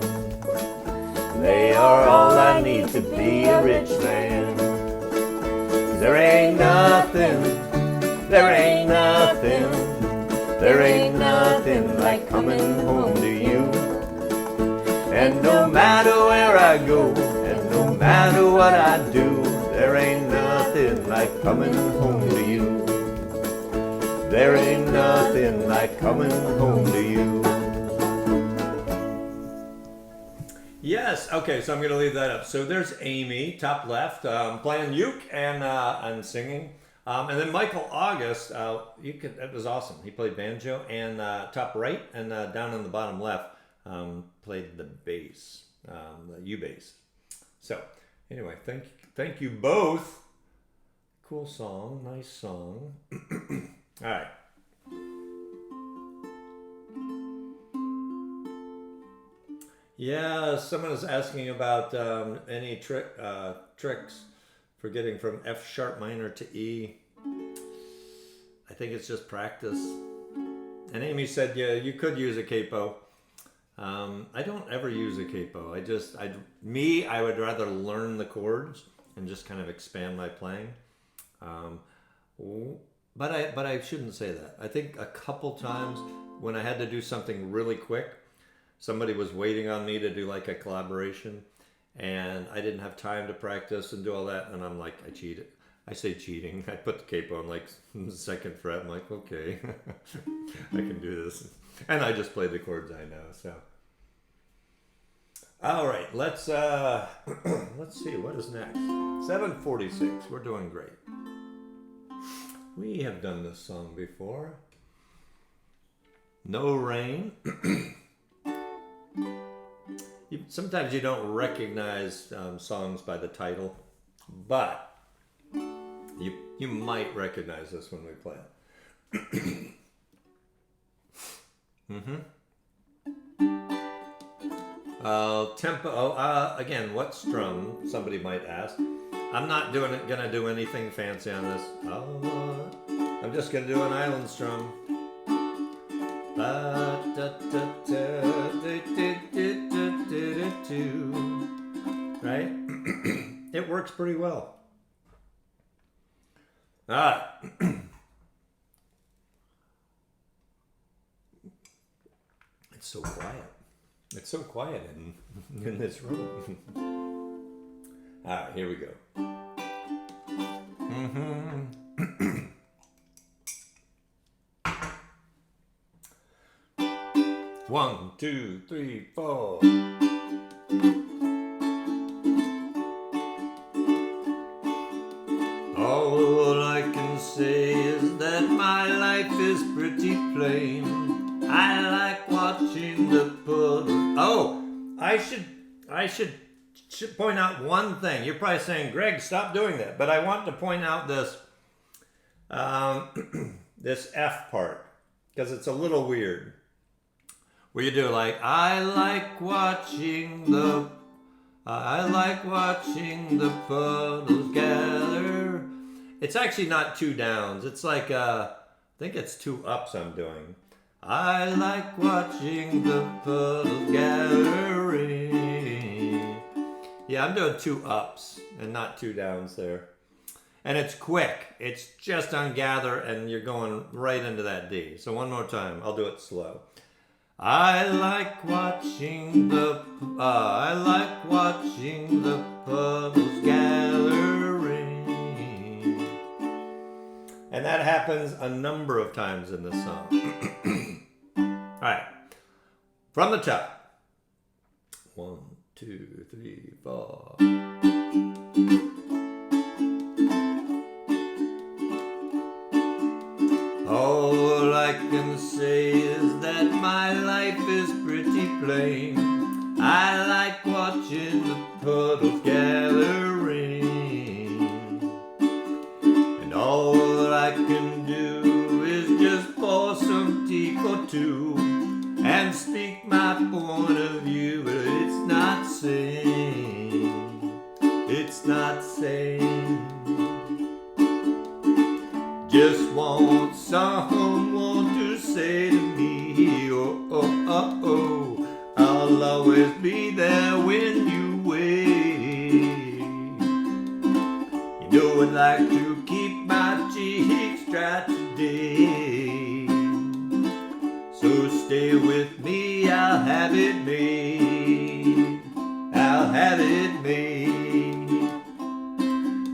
They are all I need to be a rich man. There ain't nothing like coming home to you. And no matter where I go, and no matter what I do, there ain't nothing like coming home to you. There ain't nothing like coming home to you. Yes, okay, so I'm going to leave that up. So there's Amy, top left, playing uke and singing. And then Michael August, that was awesome. He played banjo, and top right and down on the bottom left played the bass, the U bass. So anyway, thank you both. Cool song, nice song. All right. Yeah, someone is asking about any tricks for getting from F sharp minor to E. I think it's just practice. And Amy said, yeah, you could use a capo. I don't ever use a capo. I would rather learn the chords and just kind of expand my playing. But I shouldn't say that. I think a couple times when I had to do something really quick, somebody was waiting on me to do like a collaboration, and I didn't have time to practice and do all that, and I'm like, I cheated. I say cheating. I put the capo on like the second fret. I'm like, okay, I can do this. And I just play the chords I know, so. All right, let's see, what is next? 7:46, we're doing great. We have done this song before. No Rain. Sometimes you don't recognize songs by the title, but you might recognize this when we play it. Tempo. Again, what strum? Somebody might ask. I'm not gonna do anything fancy on this. I'm I'm just gonna do an island strum. Right? It works pretty well. All right. It's so quiet. It's so quiet in this room. All right, here we go. One, two, three, four. All I can say is that my life is pretty plain. I like watching the puddles. Oh, I should point out one thing. You're probably saying, Greg, stop doing that. But I want to point out this this F part because it's a little weird. Where you do like, I like watching the puddles gather. It's actually not two downs. It's like, I think it's two ups I'm doing. I like watching the puddles gathering. Yeah, I'm doing two ups and not two downs there. And it's quick. It's just on gather and you're going right into that D. So one more time. I'll do it slow. I like watching the puddles gathering. And that happens a number of times in this song. All right. From the top. 1, 2, 3, 4. All I can say is that my life is pretty plain. I like watching the puddles gathering. And all I can do is just pour some tea or two and speak my point of view. But it's not sane. It's not sane. Just want someone to say to me, oh, oh, oh, oh, I'll always be there when you wait. You know I'd like to keep my cheeks dry today. So stay with me, I'll have it made. I'll have it made.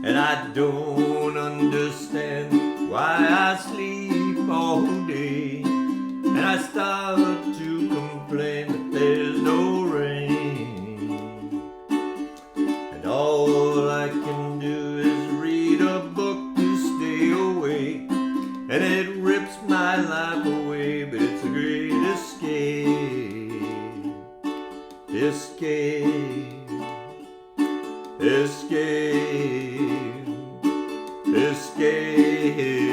And I don't understand why I sleep all day, and I start to complain that there's no rain. And all I can do is read a book to stay awake, and it rips my life away, but it's a great escape. Escape. Escape. Escape.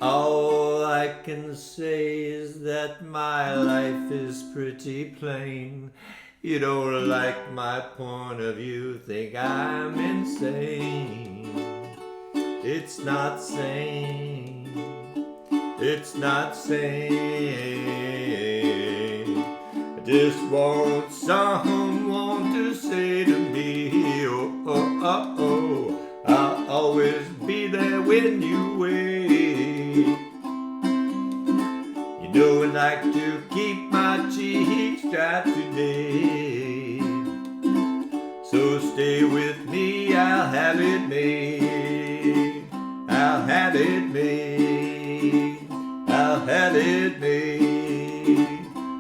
All I can say is that my life is pretty plain. You don't like my point of view, think I'm insane. It's not sane. It's not sane. I just want someone to say to me, oh, oh, oh, oh, I'll always be there when you wait. You know I'd like to keep my cheeks dry today. So stay with me, I'll have it made. I'll have it made. I'll have it made.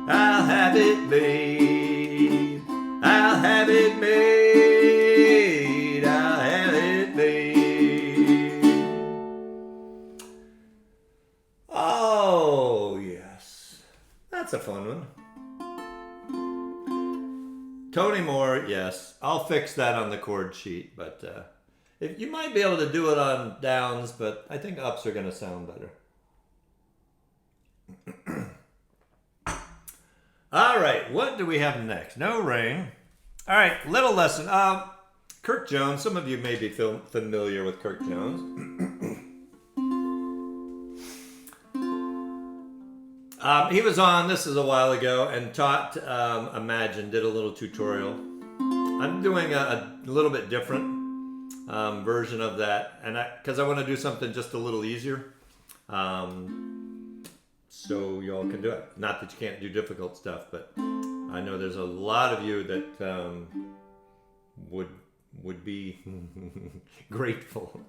I'll have it made. I'll have it made. I'll have it made. Oh. that's a fun one. Tony Moore, yes. I'll fix that on the chord sheet, but if you might be able to do it on downs, but I think ups are going to sound better. All right, what do we have next? No rain. All right, little lesson. Kirk Jones, some of you may be familiar with Kirk Jones. He was on, this is a while ago, and taught Imagine, did a little tutorial. I'm doing a little bit different version of that, and because I want to do something just a little easier, so y'all can do it. Not that you can't do difficult stuff, but I know there's a lot of you that would be grateful.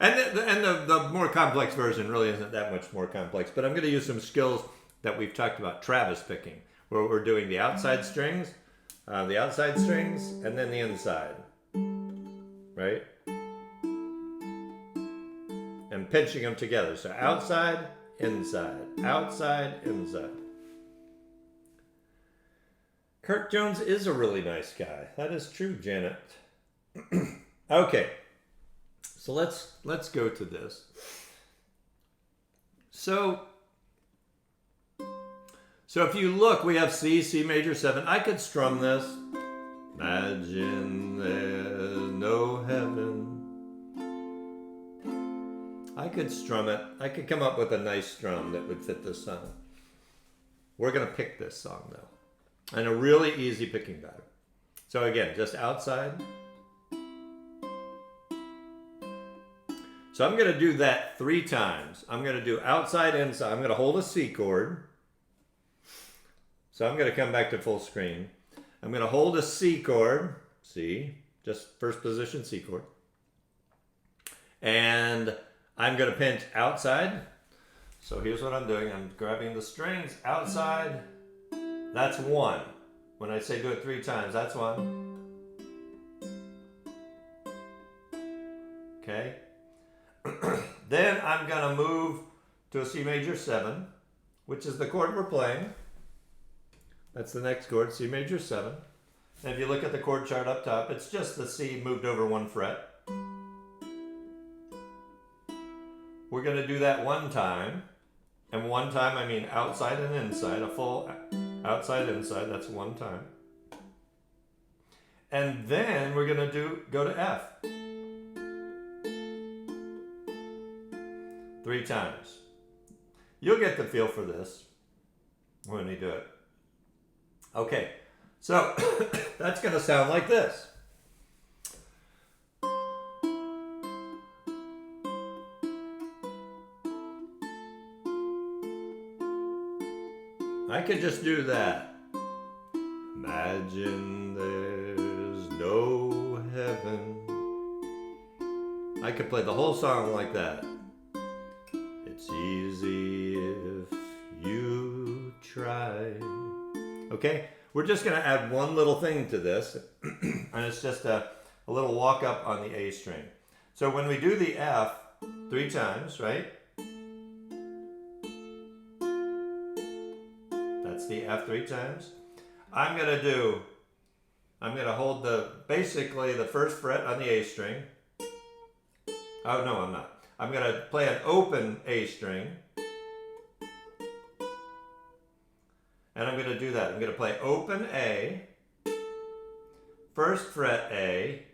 And the more complex version really isn't that much more complex, but I'm going to use some skills that we've talked about Travis picking, where we're doing the outside strings, and then the inside, right? And pinching them together. So outside, inside, outside, inside. Kirk Jones is a really nice guy. That is true, Janet. Okay. So let's go to this. So if you look, we have C major 7. I could strum this. Imagine there's no heaven. I could strum it. I could come up with a nice strum that would fit this song. We're going to pick this song though. And a really easy picking pattern. So again, just outside. So I'm going to do that 3 times. I'm going to do outside, inside. I'm going to hold a C chord. So I'm going to come back to full screen. I'm going to hold a C chord. C, just first position C chord. And I'm going to pinch outside. So here's what I'm doing. I'm grabbing the strings outside. That's 1. When I say do it 3 times, that's 1. Okay. Then I'm going to move to a C major 7, which is the chord we're playing. That's the next chord, C major 7. And if you look at the chord chart up top, it's just the C moved over 1 fret. We're going to do that 1 time. And 1 time, I mean outside and inside, a full outside, inside, that's 1 time. And then we're going to go to F. 3 times. You'll get the feel for this when we do it. Okay, so that's going to sound like this. I could just do that. Imagine there's no heaven. I could play the whole song like that. It's easy if you try. Okay, we're just going to add one little thing to this, and it's just a little walk up on the A string. So when we do the F 3 times, right? That's the F 3 times. I'm going to hold basically the first fret on the A string. Oh, no, I'm not. I'm going to play an open A string. And I'm going to do that. I'm going to play open A, first fret A,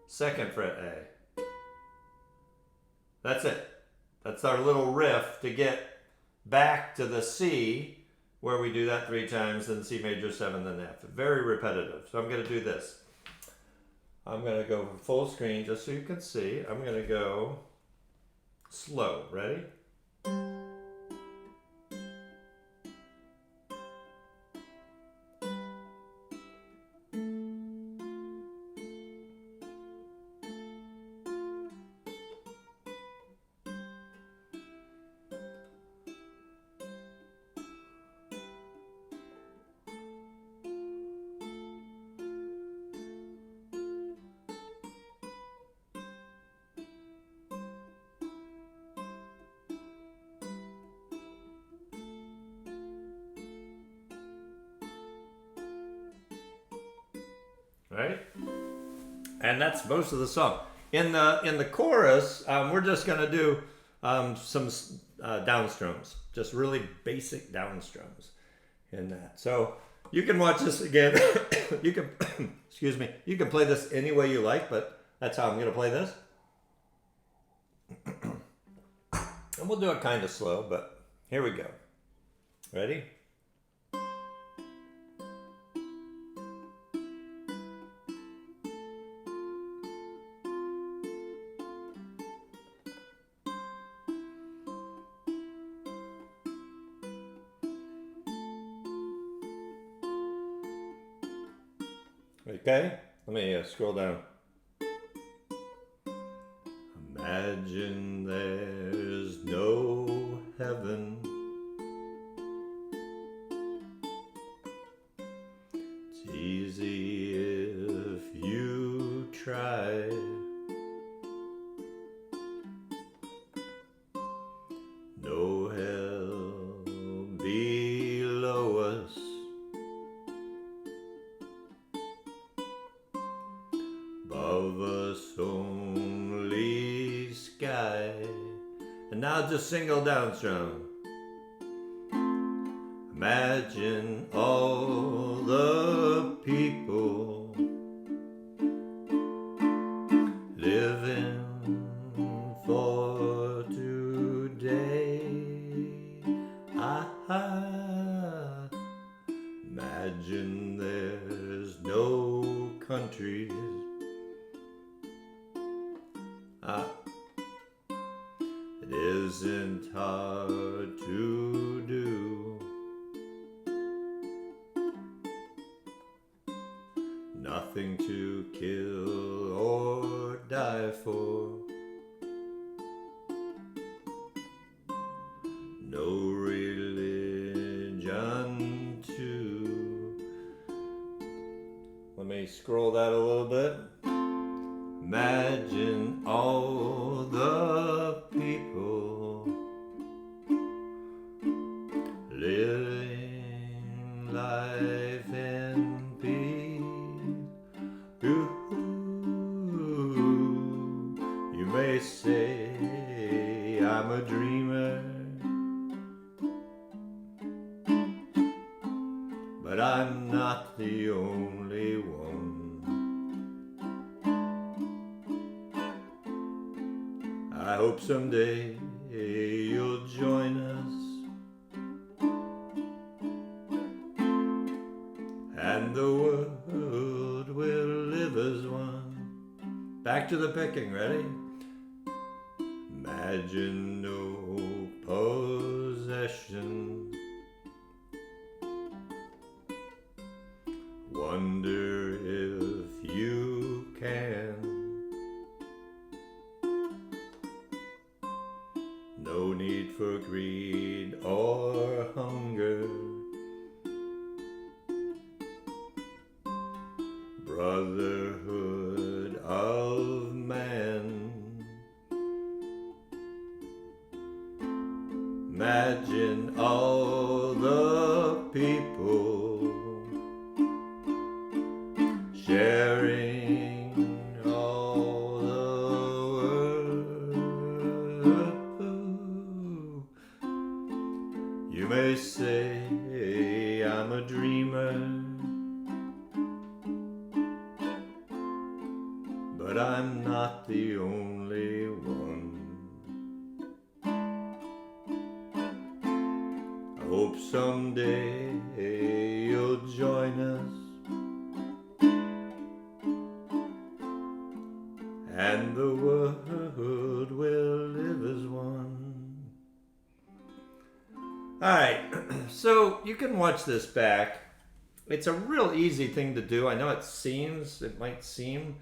second fret A. That's it. That's our little riff to get back to the C, where we do that 3 times, then C major 7, then F. Very repetitive. So I'm going to do this. I'm going to go full screen just so you can see. I'm going to go slow. Ready? right? And that's most of the song. In the chorus, we're just gonna do some downstrums, just really basic downstrums in that. So you can watch this again. You can, excuse me, you can play this any way you like, but that's how I'm gonna play this. And we'll do it kind of slow, but here we go. Ready? Okay, let me scroll down. Imagine there's no heaven. It's easy if you try. No hell below us. Above us only sky. And now just single downstrum. Imagine all the people living for today. Imagine there's no countries. It isn't hard to do. Nothing to kill or die for. No religion too. Let me scroll that a little bit. Imagine all the people living life in peace. Ooh, you may say I'm a dreamer, but I'm not the only one. I hope someday you'll join us, and the world will live as one. Back to the picking, ready? Imagine no possession. Wonder if you can. No need for greed or hunger. Brotherhood of man. Imagine all the people sharing all the world. You may say I'm a dreamer, but I'm not the only one. I hope someday you'll join us, and the world will live as one. Alright, so you can watch this back. It's a real easy thing to do. I know it might seem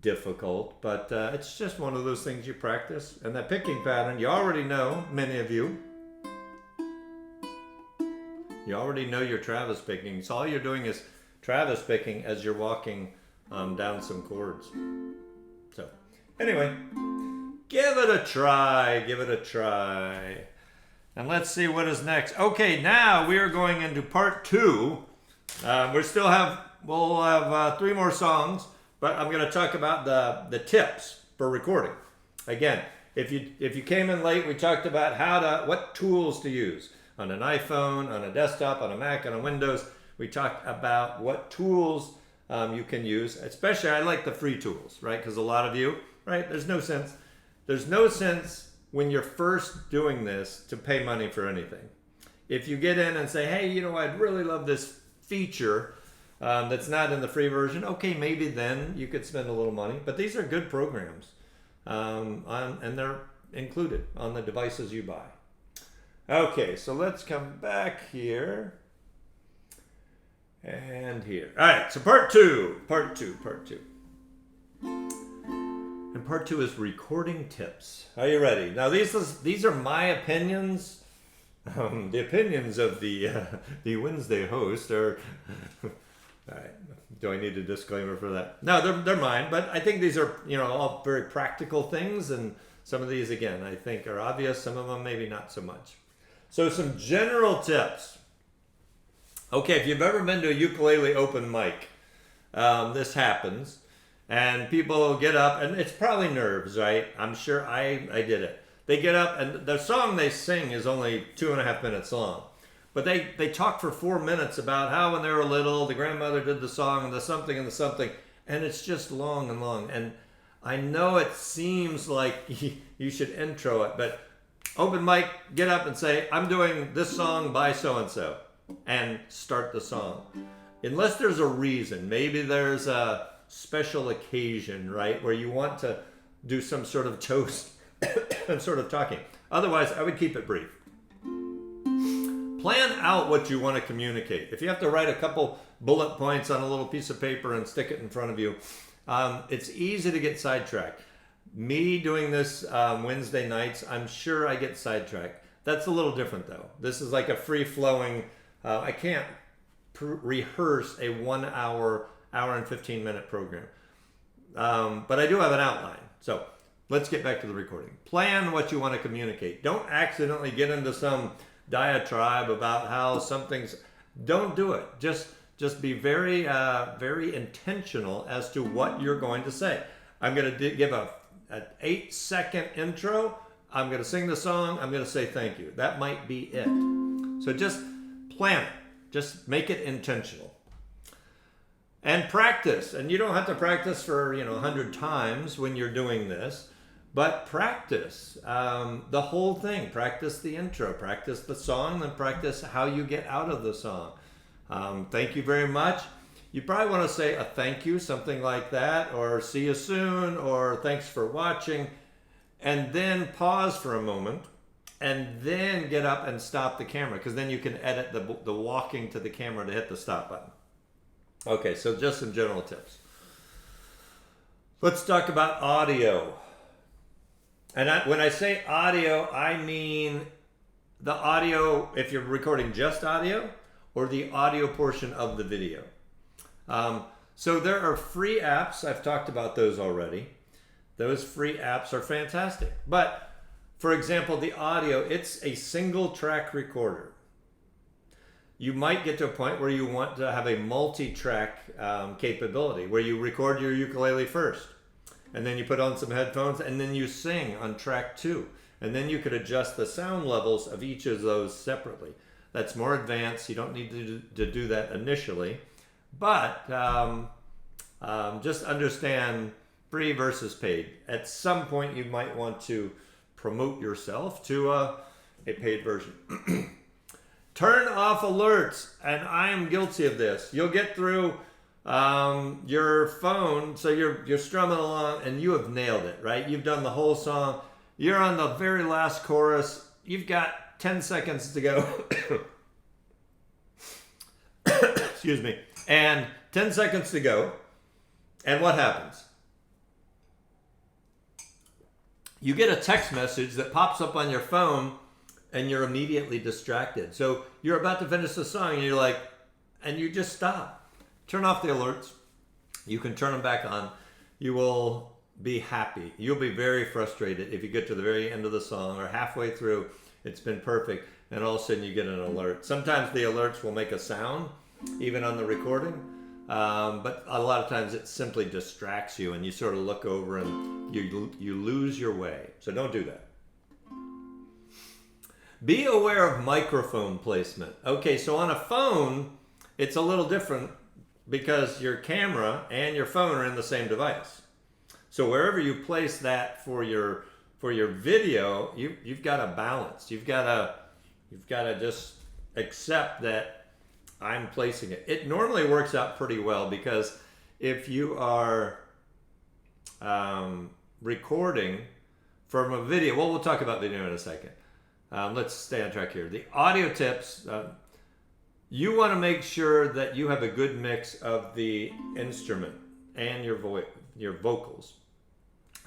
difficult, but it's just one of those things you practice. And that picking pattern, you already know, many of you. You already know your Travis picking. So all you're doing is Travis picking as you're walking down some chords. So anyway, give it a try. Give it a try. And let's see what is next. Okay, now we are going into part 2. We still have we'll have 3 more songs, but I'm going to talk about the tips for recording. Again, if you came in late, we talked about what tools to use on an iPhone, on a desktop, on a Mac, on a Windows. We talked about what tools you can use. Especially, I like the free tools, right? Because a lot of you, right? There's no sense when you're first doing this to pay money for anything. If you get in and say, hey, I'd really love this feature that's not in the free version, okay, maybe then you could spend a little money. But these are good programs, and they're included on the devices you buy. Okay, so let's come back here and here. All right, so part two. And part 2 is recording tips. Are you ready? Now these are my opinions. The opinions of the Wednesday host are. All right. Do I need a disclaimer for that? No, they're mine. But I think these are all very practical things, and some of these again I think are obvious. Some of them maybe not so much. So some general tips. Okay, if you've ever been to a ukulele open mic, this happens. And people get up, and it's probably nerves, right? I'm sure I did it. They get up, and the song they sing is only 2.5 minutes long. But they talk for 4 minutes about how when they were little, the grandmother did the song and the something and the something. And it's just long and long. And I know it seems like you should intro it, but open mic, get up and say, I'm doing this song by so-and-so, and start the song. Unless there's a reason, maybe there's a special occasion, right, where you want to do some sort of toast and sort of talking. Otherwise, I would keep it brief. Plan out what you want to communicate. If you have to write a couple bullet points on a little piece of paper and stick it in front of you, it's easy to get sidetracked. Me doing this Wednesday nights, I'm sure I get sidetracked. That's a little different though. This is like a free-flowing, I can't rehearse a 1 hour and 15-minute program. But I do have an outline. So let's get back to the recording. Plan what you want to communicate. Don't accidentally get into some diatribe about how something's... Don't do it. Just be very, very intentional as to what you're going to say. I'm going to give an 8-second intro. I'm going to sing the song. I'm going to say thank you. That might be it. So just plan it. Just make it intentional. And practice. And you don't have to practice for 100 times when you're doing this, but practice the whole thing. Practice the intro, practice the song, and practice how you get out of the song. Thank you very much. You probably want to say a thank you, something like that, or see you soon, or thanks for watching, and then pause for a moment, and then get up and stop the camera, because then you can edit the walking to the camera to hit the stop button. Okay, so just some general tips. Let's talk about audio. And when I say audio, I mean the audio, if you're recording just audio, or the audio portion of the video. So there are free apps. I've talked about those already. Those free apps are fantastic. But, for example, the audio, it's a single track recorder. You might get to a point where you want to have a multi-track capability, where you record your ukulele first, and then you put on some headphones, and then you sing on track 2. And then you could adjust the sound levels of each of those separately. That's more advanced. You don't need to do that initially. But just understand free versus paid. At some point, you might want to promote yourself to a paid version. Turn off alerts, and I am guilty of this. You'll get through your phone, so you're strumming along, and you have nailed it, right? You've done the whole song. You're on the very last chorus. You've got 10 seconds to go. Excuse me. And 10 seconds to go. And what happens? You get a text message that pops up on your phone, and you're immediately distracted. So you're about to finish the song, and you're like, and you just stop. Turn off the alerts. You can turn them back on. You will be happy. You'll be very frustrated if you get to the very end of the song or halfway through. It's been perfect, and all of a sudden you get an alert. Sometimes the alerts will make a sound, even on the recording. But a lot of times it simply distracts you, and you sort of look over and you lose your way. So don't do that. Be aware of microphone placement. Okay, so on a phone, it's a little different because your camera and your phone are in the same device. So wherever you place that for your video, you've got to balance. You've got to just accept that I'm placing it. It normally works out pretty well because if you are recording from a video, well, we'll talk about video in a second. Let's stay on track here. The audio tips, you want to make sure that you have a good mix of the instrument and your vocals.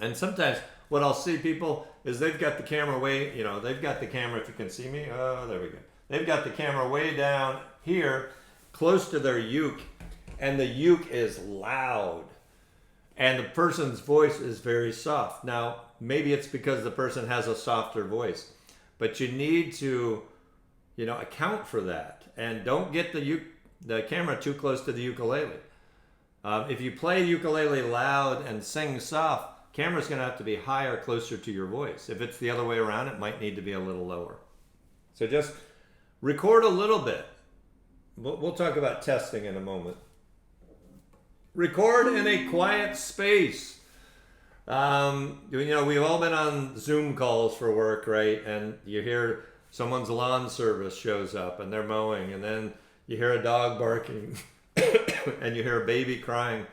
And sometimes what I'll see people is they've got the camera way, they've got the camera, if you can see me, oh, there we go. They've got the camera way down here, close to their uke, and the uke is loud. And the person's voice is very soft. Now, maybe it's because the person has a softer voice. But you need to, account for that, and don't get the camera too close to the ukulele. If you play ukulele loud and sing soft, camera's going to have to be higher, closer to your voice. If it's the other way around, it might need to be a little lower. So just record a little bit. We'll talk about testing in a moment. Record in a quiet space. We've all been on Zoom calls for work, right? And you hear someone's lawn service shows up and they're mowing, and then you hear a dog barking and you hear a baby crying.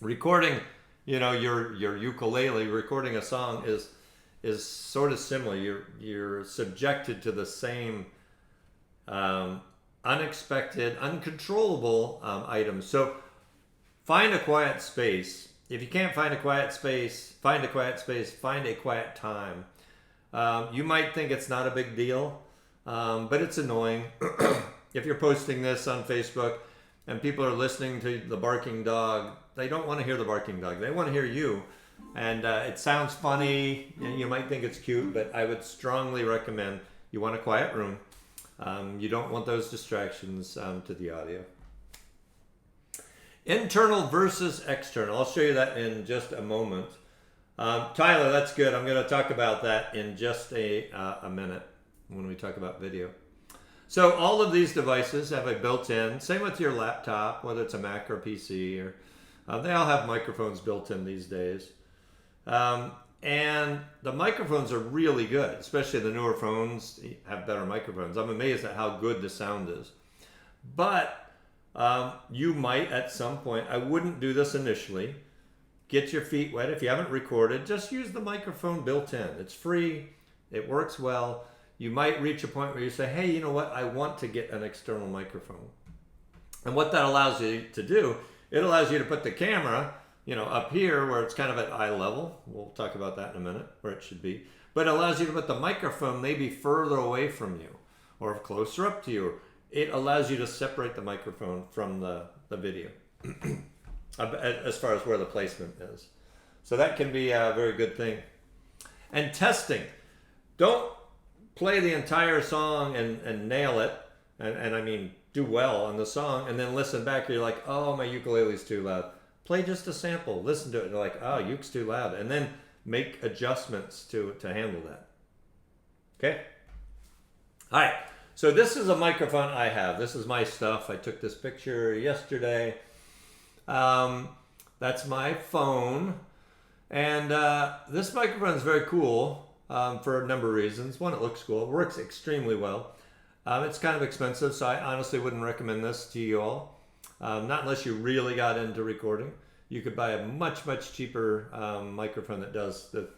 Recording, your ukulele, recording a song is sort of similar. You're subjected to the same unexpected, uncontrollable items. So find a quiet space. If you can't find a quiet space, find a quiet space, find a quiet time. You might think it's not a big deal, but it's annoying. If you're posting this on Facebook and people are listening to the barking dog, they don't want to hear the barking dog. They want to hear you. And it sounds funny, and you might think it's cute, but I would strongly recommend you want a quiet room. You don't want those distractions to the audio. Internal versus external. I'll show you that in just a moment. Tyler, that's good. I'm going to talk about that in just a minute when we talk about video. So all of these devices have a built-in, same with your laptop, whether it's a Mac or PC, or they all have microphones built in these days. And the microphones are really good, especially the newer phones have better microphones. I'm amazed at how good the sound is. But you might at some point, I wouldn't do this initially, get your feet wet. If you haven't recorded, just use the microphone built in. It's free, it works well. You might reach a point where you say, hey, you know what, I want to get an external microphone. And what that allows you to do, it allows you to put the camera, up here where it's kind of at eye level. We'll talk about that in a minute, where it should be. But it allows you to put the microphone maybe further away from you or closer up to you. It allows you to separate the microphone from the video as far as where the placement is. So that can be a very good thing. And testing. Don't play the entire song and nail it, and I mean do well on the song, and then listen back and you're like, oh, my ukulele's too loud. Play just a sample, listen to it, and you're like, oh, uke's too loud, and then make adjustments to handle that. Okay? All right. So this is a microphone I have. This is my stuff. I took this picture yesterday. That's my phone. And this microphone is very cool for a number of reasons. One, it looks cool. It works extremely well. It's kind of expensive, so I honestly wouldn't recommend this to you all. Not unless you really got into recording. You could buy a much, much cheaper microphone that does the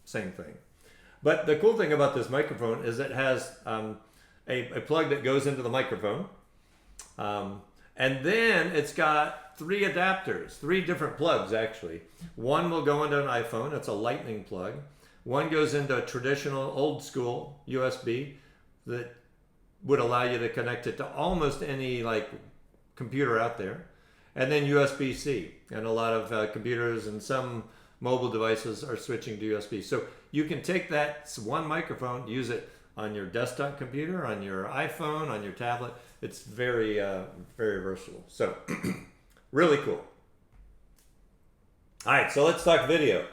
same thing. But the cool thing about this microphone is it has a plug that goes into the microphone. And then it's got 3 adapters, 3 different plugs actually. One will go into an iPhone, it's a lightning plug. One goes into a traditional old school USB that would allow you to connect it to almost any computer out there. And then USB-C, and a lot of computers and some mobile devices are switching to USB. So you can take that one microphone, use it on your desktop computer, on your iPhone, on your tablet. It's very, very versatile. So Really cool. All right, so let's talk video.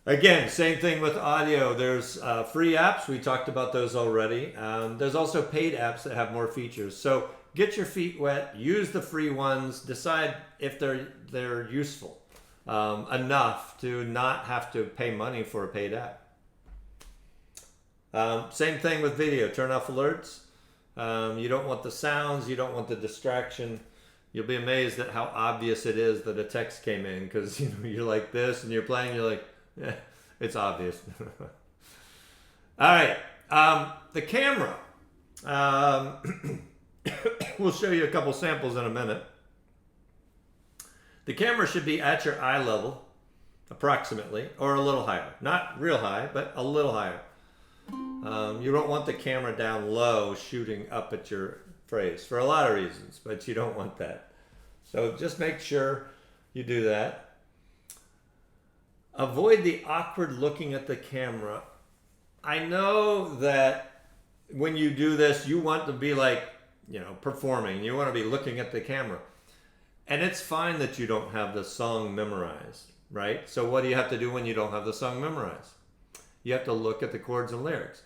Again, same thing with audio. There's free apps. We talked about those already. There's also paid apps that have more features. So get your feet wet. Use the free ones. Decide if they're useful enough to not have to pay money for a paid app. Same thing with video. Turn off alerts. You don't want the sounds. You don't want the distraction. You'll be amazed at how obvious it is that a text came in, because you're like this and you're playing. You're like, yeah, it's obvious. All right, the camera. We'll show you a couple samples in a minute. The camera should be at your eye level, approximately, or a little higher. Not real high, but a little higher. You don't want the camera down low shooting up at your face for a lot of reasons, but you don't want that. So just make sure you do that. Avoid the awkward looking at the camera. I know that when you do this, you want to be like, performing. You want to be looking at the camera. And it's fine that you don't have the song memorized, right? So what do you have to do when you don't have the song memorized? You have to look at the chords and lyrics.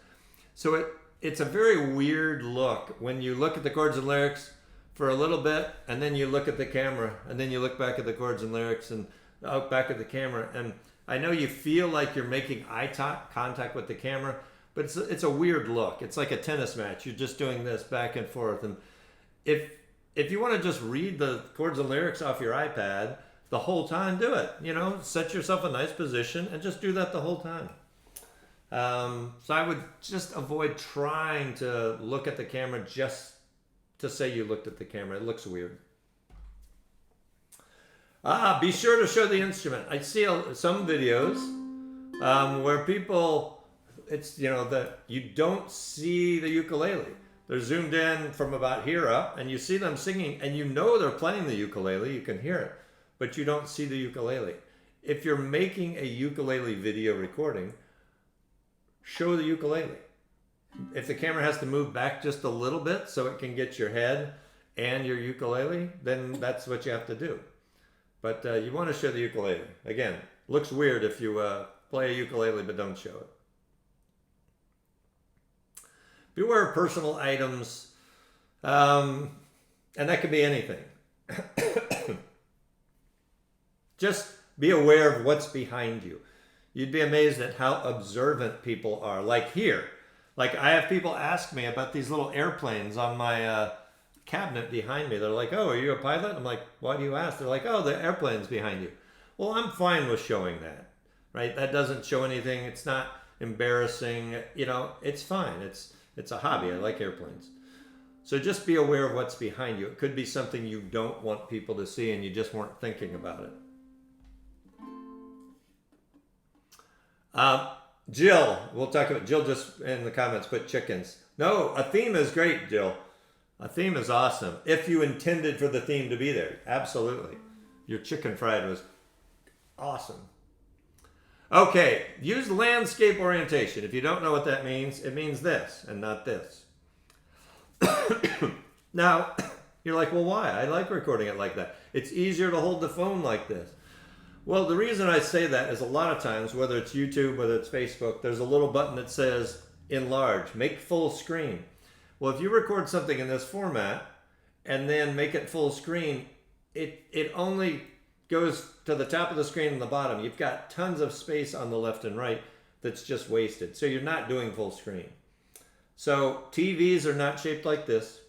So it's a very weird look when you look at the chords and lyrics for a little bit, and then you look at the camera, and then you look back at the chords and lyrics, and back at the camera. And I know you feel like you're making eye contact with the camera, but it's a weird look. It's like a tennis match. You're just doing this back and forth. And if you want to just read the chords and lyrics off your iPad the whole time, do it. Set yourself a nice position and just do that the whole time. So I would just avoid trying to look at the camera just to say you looked at the camera. It looks weird. Be sure to show the instrument. I see some videos where people, that you don't see the ukulele. They're zoomed in from about here up, and you see them singing, and they're playing the ukulele. You can hear it, but you don't see the ukulele. If you're making a ukulele video recording, show the ukulele. If the camera has to move back just a little bit so it can get your head and your ukulele, then that's what you have to do. But you want to show the ukulele. Again, looks weird if you play a ukulele but don't show it. Beware of personal items, and that could be anything. Just be aware of what's behind you. You'd be amazed at how observant people are. Like here. Like I have people ask me about these little airplanes on my cabinet behind me. They're like, oh, are you a pilot? I'm like, why do you ask? They're like, oh, the airplane's behind you. Well, I'm fine with showing that, right? That doesn't show anything. It's not embarrassing. It's fine. It's a hobby. I like airplanes. So just be aware of what's behind you. It could be something you don't want people to see and you just weren't thinking about it. Jill, we'll talk about Jill just in the comments put chickens. No, a theme is great, Jill. A theme is awesome. If you intended for the theme to be there, absolutely. Your chicken fried was awesome. Okay, use landscape orientation. If you don't know what that means, it means this and not this. Now, you're like, well, why? I like recording it like that. It's easier to hold the phone like this. Well, the reason I say that is a lot of times, whether it's YouTube, whether it's Facebook, there's a little button that says enlarge, make full screen. Well, if you record something in this format and then make it full screen, it only goes to the top of the screen and the bottom. You've got tons of space on the left and right that's just wasted. So you're not doing full screen. So TVs are not shaped like this.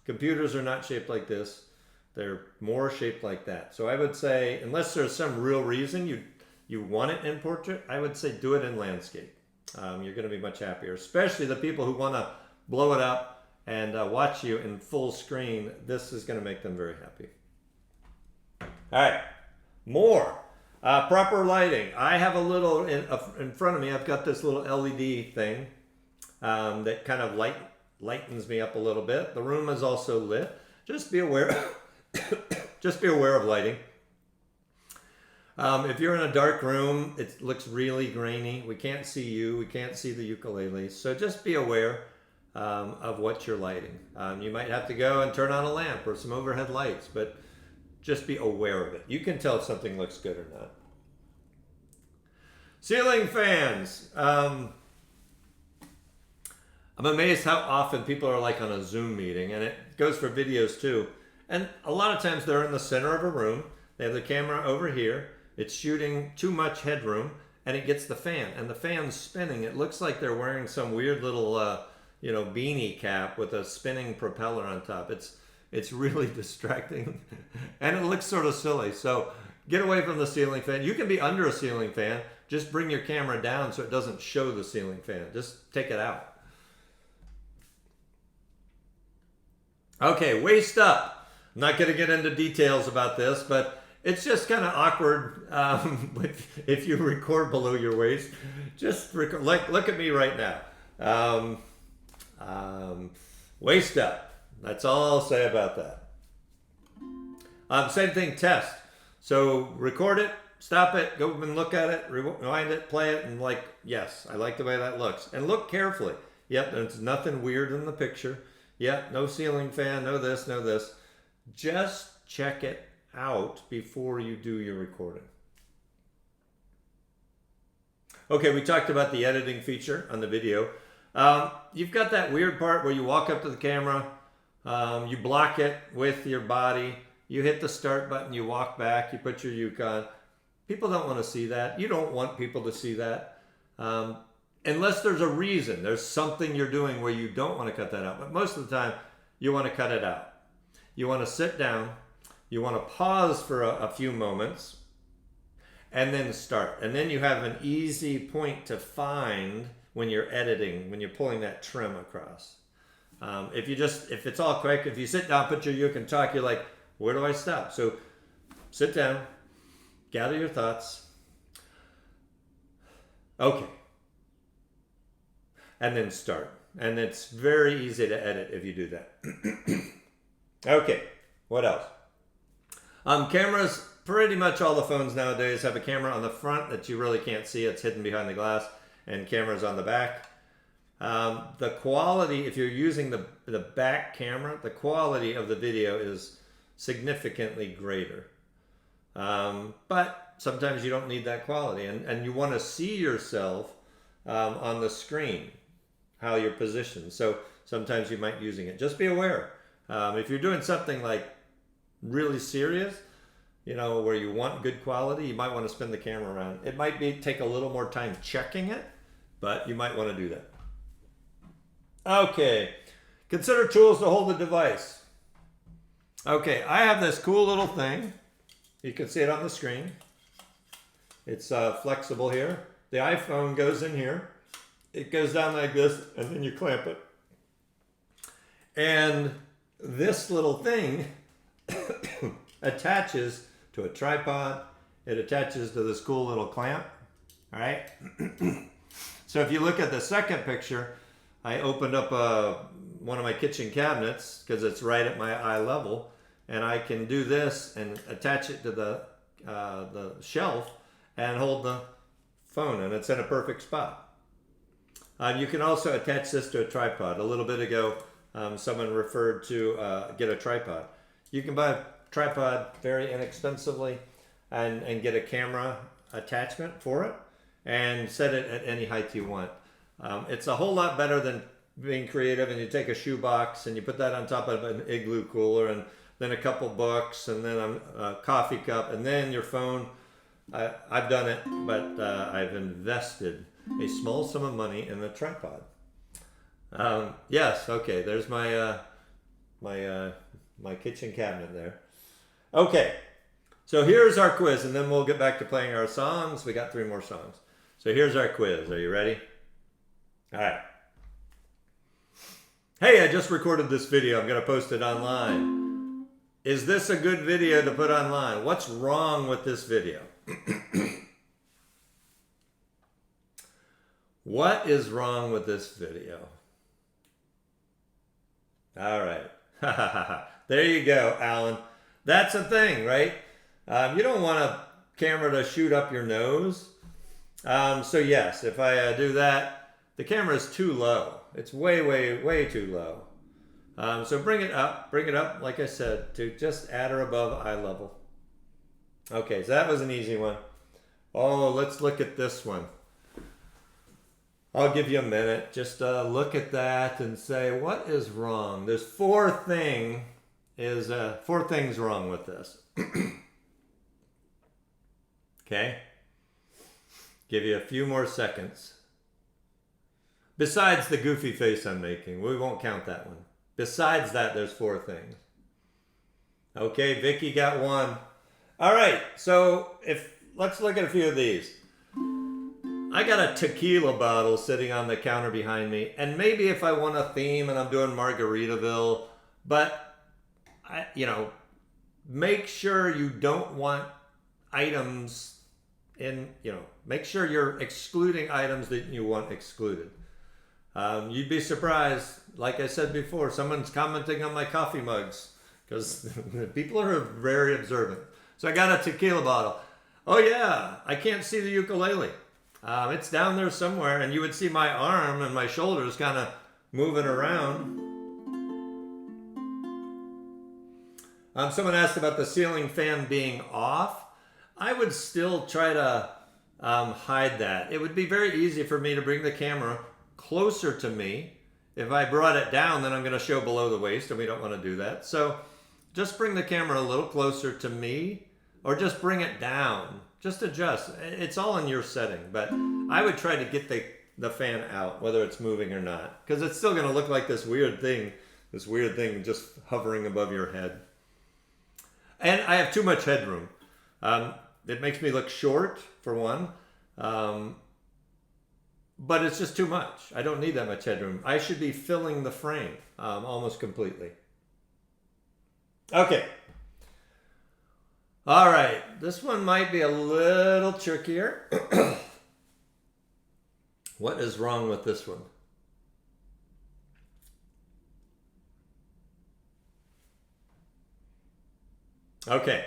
Computers are not shaped like this. They're more shaped like that. So I would say, unless there's some real reason you want it in portrait, I would say do it in landscape. You're going to be much happier, especially the people who want to blow it up and watch you in full screen. This is going to make them very happy. All right, more. Proper lighting. I have a little, in front of me, I've got this little LED thing that kind of lightens me up a little bit. The room is also lit. Just be aware. Just be aware of lighting. If you're in a dark room, it looks really grainy. We can't see you. We can't see the ukulele. So just be aware of what you're lighting. You might have to go and turn on a lamp or some overhead lights, but Just be aware of it. You can tell if something looks good or not. Ceiling fans. I'm amazed how often people are like on a Zoom meeting, and it goes for videos too. And a lot of times they're in the center of a room. They have the camera over here. It's shooting too much headroom, and it gets the fan, and the fan's spinning. It looks like they're wearing some weird little, beanie cap with a spinning propeller on top. It's really distracting, and it looks sort of silly. So get away from the ceiling fan. You can be under a ceiling fan. Just bring your camera down so it doesn't show the ceiling fan. Just take it out. Okay, waist up. I'm not going to get into details about this, but it's just kind of awkward if you record below your waist. Just record, look at me right now. Waist up. That's all I'll say about that. Same thing, test. So record it, stop it, go and look at it, rewind it, play it, and yes, I like the way that looks. And look carefully. Yep, there's nothing weird in the picture. Yep, no ceiling fan, no this, no this. Just check it out before you do your recording. Okay, we talked about the editing feature on the video. You've got that weird part where you walk up to the camera, you block it with your body, you hit the start button, you walk back, you put your uke on. People don't want to see that. You don't want people to see that. Unless there's a reason, there's something you're doing where you don't want to cut that out. But most of the time, you want to cut it out. You want to sit down, you want to pause for a few moments, and then start. And then you have an easy point to find when you're editing, when you're pulling that trim across. If it's all quick, if you sit down, put your uke and talk, you're like, where do I stop? So sit down, gather your thoughts. Okay. And then start. And it's very easy to edit if you do that. Okay, what else? Cameras, pretty much all the phones nowadays have a camera on the front that you really can't see. It's hidden behind the glass, and cameras on the back. The quality, if you're using the back camera, the quality of the video is significantly greater. But sometimes you don't need that quality, and you want to see yourself on the screen, how you're positioned. So sometimes you might be using it. Just be aware. If you're doing something like really serious, where you want good quality, you might want to spin the camera around. It might take a little more time checking it, but you might want to do that. Okay, consider tools to hold the device. Okay, I have this cool little thing. You can see it on the screen. It's flexible here. The iPhone goes in here. It goes down like this, and then you clamp it. And this little thing attaches to a tripod. It attaches to this cool little clamp. All right. So if you look at the second picture, I opened up one of my kitchen cabinets because it's right at my eye level, and I can do this and attach it to the shelf and hold the phone, and it's in a perfect spot. You can also attach this to a tripod. A little bit ago, someone referred to get a tripod. You can buy a tripod very inexpensively and get a camera attachment for it and set it at any height you want. It's a whole lot better than being creative and you take a shoebox and you put that on top of an igloo cooler and then a couple books and then a coffee cup and then your phone. I've done it, but I've invested a small sum of money in the tripod. Yes, okay, there's my my kitchen cabinet there. Okay, so here's our quiz, and then we'll get back to playing our songs. We got 3 more songs. So here's our quiz. Are you ready? All right. Hey, I just recorded this video. I'm going to post it online. Is this a good video to put online? What's wrong with this video? What is wrong with this video? All right. There you go, Alan. That's a thing, right? You don't want a camera to shoot up your nose. So yes, if I do that, the camera is too low. It's way, way, way too low. So bring it up, like I said, to just at or above eye level. Okay, so that was an easy one. Oh, let's look at this one. I'll give you a minute. Just look at that and say, what is wrong? There's four things wrong with this. Okay? Give you a few more seconds. Besides the goofy face I'm making, we won't count that one. Besides that, there's four things. Okay, Vicky got one. All right, so let's look at a few of these. I got a tequila bottle sitting on the counter behind me, and maybe if I want a theme and I'm doing Margaritaville, but make sure you don't want items in, make sure you're excluding items that you want excluded. You'd be surprised, like I said before, someone's commenting on my coffee mugs because people are very observant. So I got a tequila bottle. Oh yeah, I can't see the ukulele. It's down there somewhere, and you would see my arm and my shoulders kind of moving around. Someone asked about the ceiling fan being off. I would still try to hide that. It would be very easy for me to bring the camera closer to me. If I brought it down, then I'm going to show below the waist, and we don't want to do that. So just bring the camera a little closer to me, or just bring it down. Just adjust. It's all in your setting, but I would try to get the fan out, whether it's moving or not, because it's still going to look like this weird thing just hovering above your head. And I have too much headroom. It makes me look short, for one. But it's just too much. I don't need that much headroom. I should be filling the frame almost completely. Okay. All right. This one might be a little trickier. What is wrong with this one? Okay.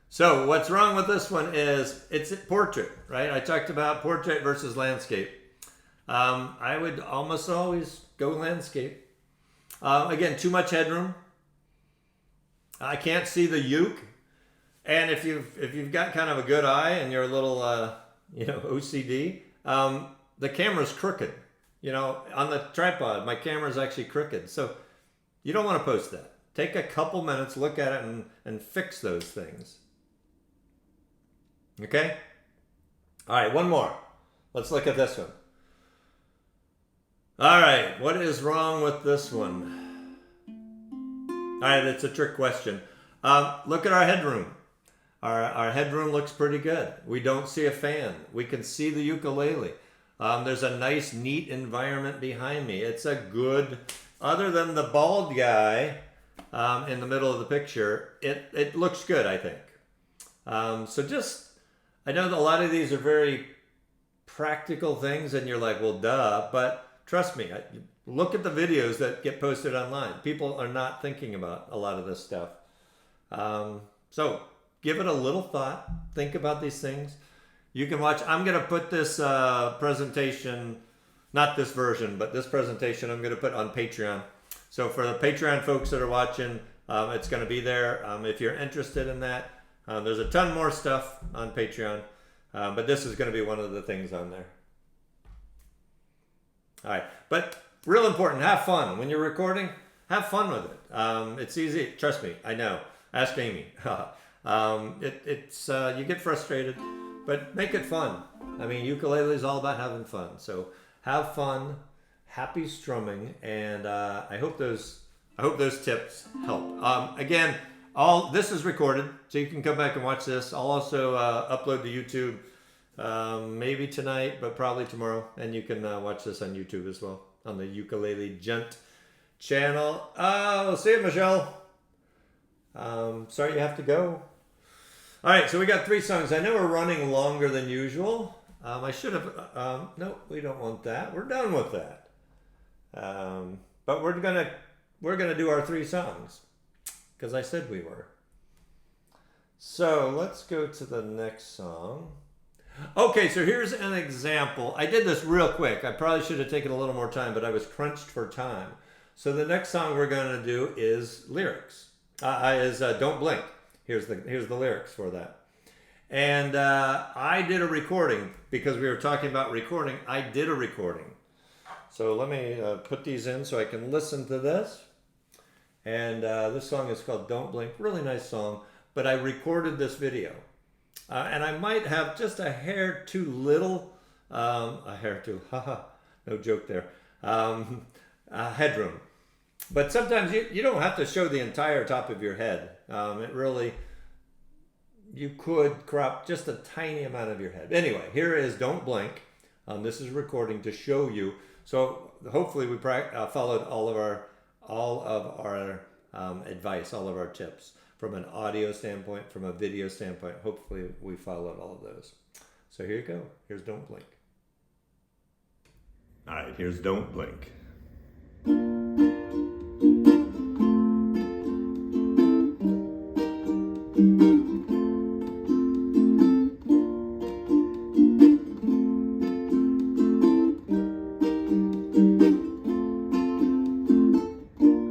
So what's wrong with this one is it's a portrait, right? I talked about portrait versus landscape. I would almost always go landscape. Again, too much headroom. I can't see the uke. And if you've got kind of a good eye and you're a little OCD, the camera's crooked. On the tripod, my camera's actually crooked. So you don't want to post that. Take a couple minutes, look at it, and fix those things. Okay? All right, one more. Let's look at this one. All right, what is wrong with this one? All right, it's a trick question. Look at our headroom. Our headroom looks pretty good. We don't see a fan. We can see the ukulele. There's a nice, neat environment behind me. It's a good, other than the bald guy in the middle of the picture, it looks good, I think. I know that a lot of these are very practical things, and you're like, well, duh, but trust me, look at the videos that get posted online. People are not thinking about a lot of this stuff. So give it a little thought. Think about these things. You can watch. I'm going to put this presentation, not this version, but this presentation I'm going to put on Patreon. So for the Patreon folks that are watching, it's going to be there. If you're interested in that, there's a ton more stuff on Patreon. But this is going to be one of the things on there. All right, but real important, have fun. When you're recording, have fun with it. It's easy, trust me, I know. Ask Amy. You get frustrated, but make it fun. I mean, ukulele is all about having fun. So have fun, happy strumming, and I hope those tips help. Again, all this is recorded, so you can come back and watch this. I'll also upload to YouTube. Maybe tonight, but probably tomorrow. And you can watch this on YouTube as well, on the Ukulele Gent channel. Oh, see you, Michelle. Sorry you have to go. All right, so we got 3 songs. I know we're running longer than usual. I should have... no, we don't want that. We're done with that. But we're gonna do our 3 songs, because I said we were. So let's go to the next song. Okay, so here's an example. I did this real quick. I probably should have taken a little more time, but I was crunched for time. So the next song we're going to do is lyrics. Don't Blink. Here's the lyrics for that. And I did a recording because we were talking about recording. I did a recording. So let me put these in so I can listen to this. And this song is called Don't Blink. Really nice song. But I recorded this video. And I might have just a hair too little. Haha, no joke there. Headroom. But sometimes you don't have to show the entire top of your head. You could crop just a tiny amount of your head. Anyway, here is Don't Blink. This is recording to show you. So hopefully we followed all of our advice, all of our tips from an audio standpoint, from a video standpoint. Hopefully we followed all of those. So here you go. Here's Don't Blink. All right, here's Don't Blink.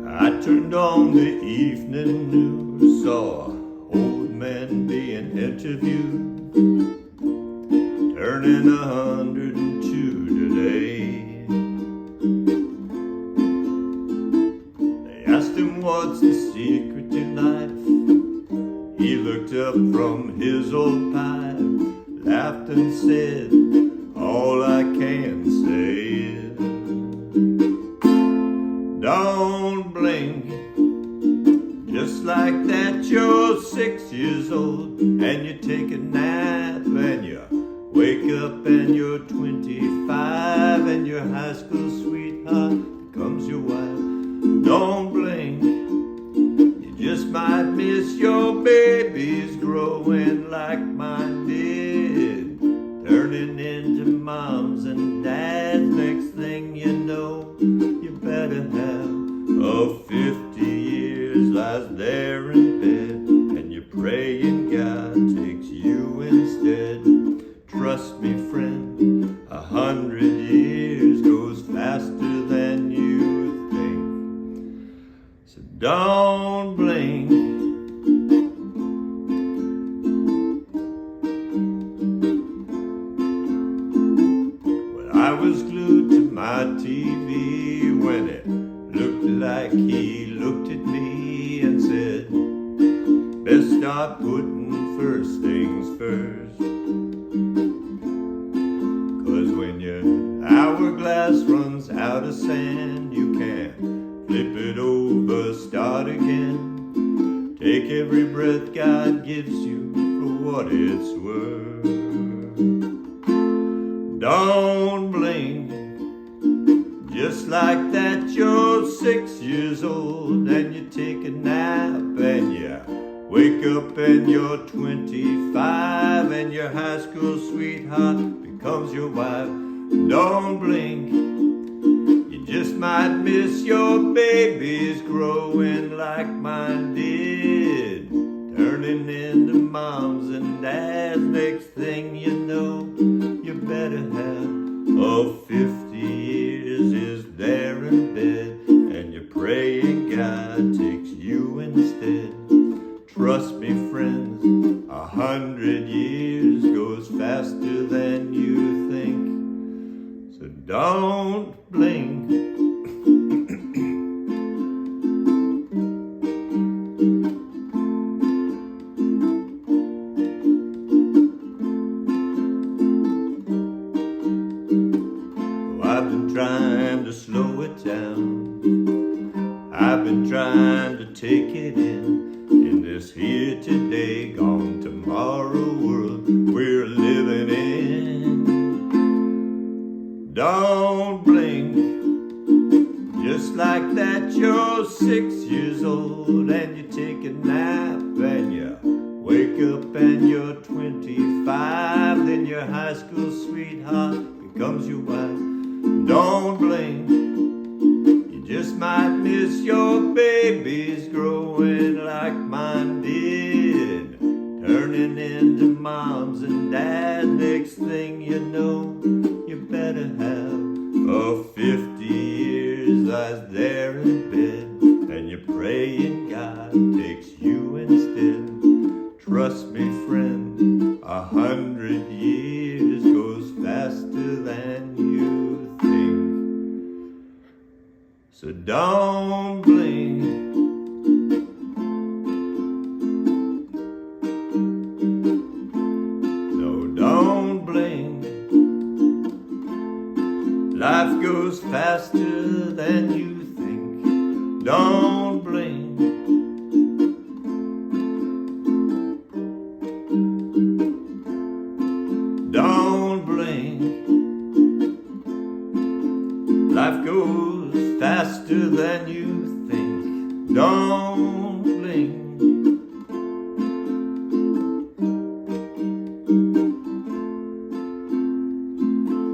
I turned on the evening news, saw old men being interviewed, turning 102 today. They asked him what's the secret to life. He looked up from his old pipe, laughed and said, all I can say is, don't blink. Just like that, you're 6 years old and you take a nap and you wake up and you're 25 and your high school sweetheart becomes your wife. Don't blink. You just might miss your babies growing like mine did, turning into moms and dads. Next thing you know, you better have a 50 years lies there in bed, and you're praying God takes you instead. Trust me, friend, 100 years goes faster than you think. So don't blink. Well, I was glued to my TV when it looked like he looked at me and said, best start putting first things first. 'Cause when your hourglass runs out of sand, you can't flip it over, start again. Take every breath God gives you for what it's worth. Don't blink. Just like that, you're 6 years old and you take a nap and you wake up and you're 25 and your high school sweetheart becomes your wife. Don't blink. You just might miss your babies growing like mine did, turning into moms and dads. Next thing you know, you better have a 50 years is there in bed, and you're praying God takes you instead. Trust me, friends, 100 years goes faster than you think. So don't blink. I've been trying to slow it down. I've been trying to take it in this here today, gone tomorrow world we're living in. Don't blink. Just like that, you're 6 years old and you take a nap and you wake up and you're 25. Then your high school sweetheart becomes your wife. Don't blink. You just might miss your babies growing like mine did, turning into moms and dads. Next thing you know, you better have a 50 years lies there there in bed and you're praying God takes you instead. Trust me, friend, 100 years goes faster than you think. So don't blink. No, don't blink. Life goes faster than you think. Don't blink. Don't blink. Life goes faster than you think. Don't blink.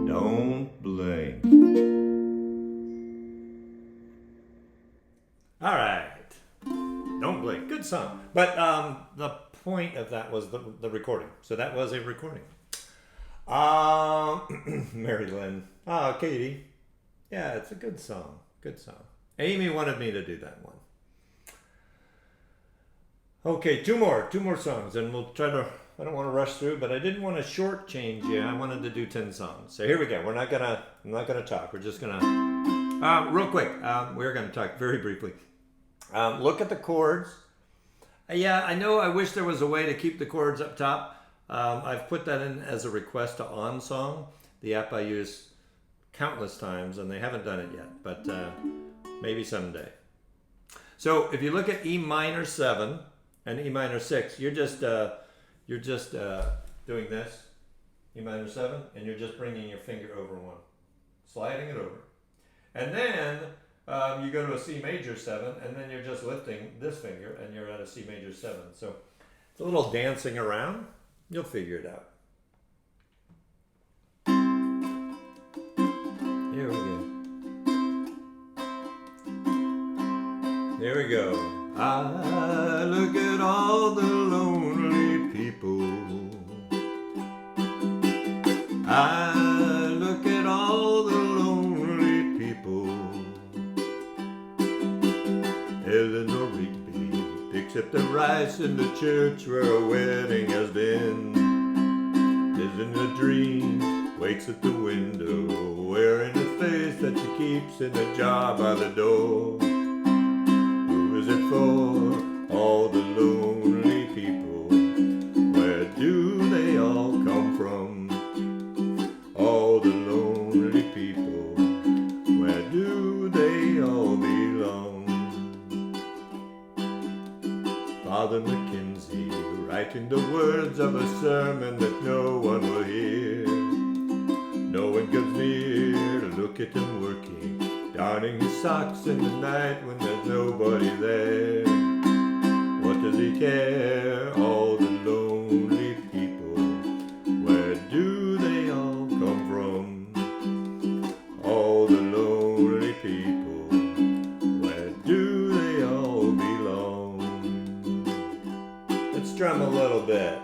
Don't blink. All right. Don't blink. Good song. But the point of that was the recording. So that was a recording. Mary Lynn. Oh, Katie. Yeah, it's a good song. Good song. Amy wanted me to do that one. Okay, two more songs, and we'll try to. I don't want to rush through, but I didn't want to shortchange you. I wanted to do 10 songs. So here we go. I'm not gonna talk. We're just gonna real quick. We're gonna talk very briefly. Look at the chords. Yeah, I know. I wish there was a way to keep the chords up top. I've put that in as a request to OnSong, the app I use countless times, and they haven't done it yet, but maybe someday. So if you look at E minor 7 and E minor 6, you're just doing this, E minor 7, and you're just bringing your finger over one, sliding it over. And then you go to a C major 7, and then you're just lifting this finger, and you're at a C major 7. So it's a little dancing around. You'll figure it out. Here we go. There we go. I look at all the lonely people. I look at all the lonely people. Eleanor Rigby picks up the rice in the church where a wedding has been. Lives in a dream, waits at the window, wearing a face that she keeps in a jar by the door. Who is it for? All the lonely people. Where do they all come from? All the lonely people. Where do they all belong? Father Mackenzie, writing the words of a sermon that no one will hear. No one comes near to look at him working, darning his socks in the night when there's nobody there. What does he care? All the lonely people. Where do they all come from? All the lonely people. Where do they all belong? Let's drum a little bit.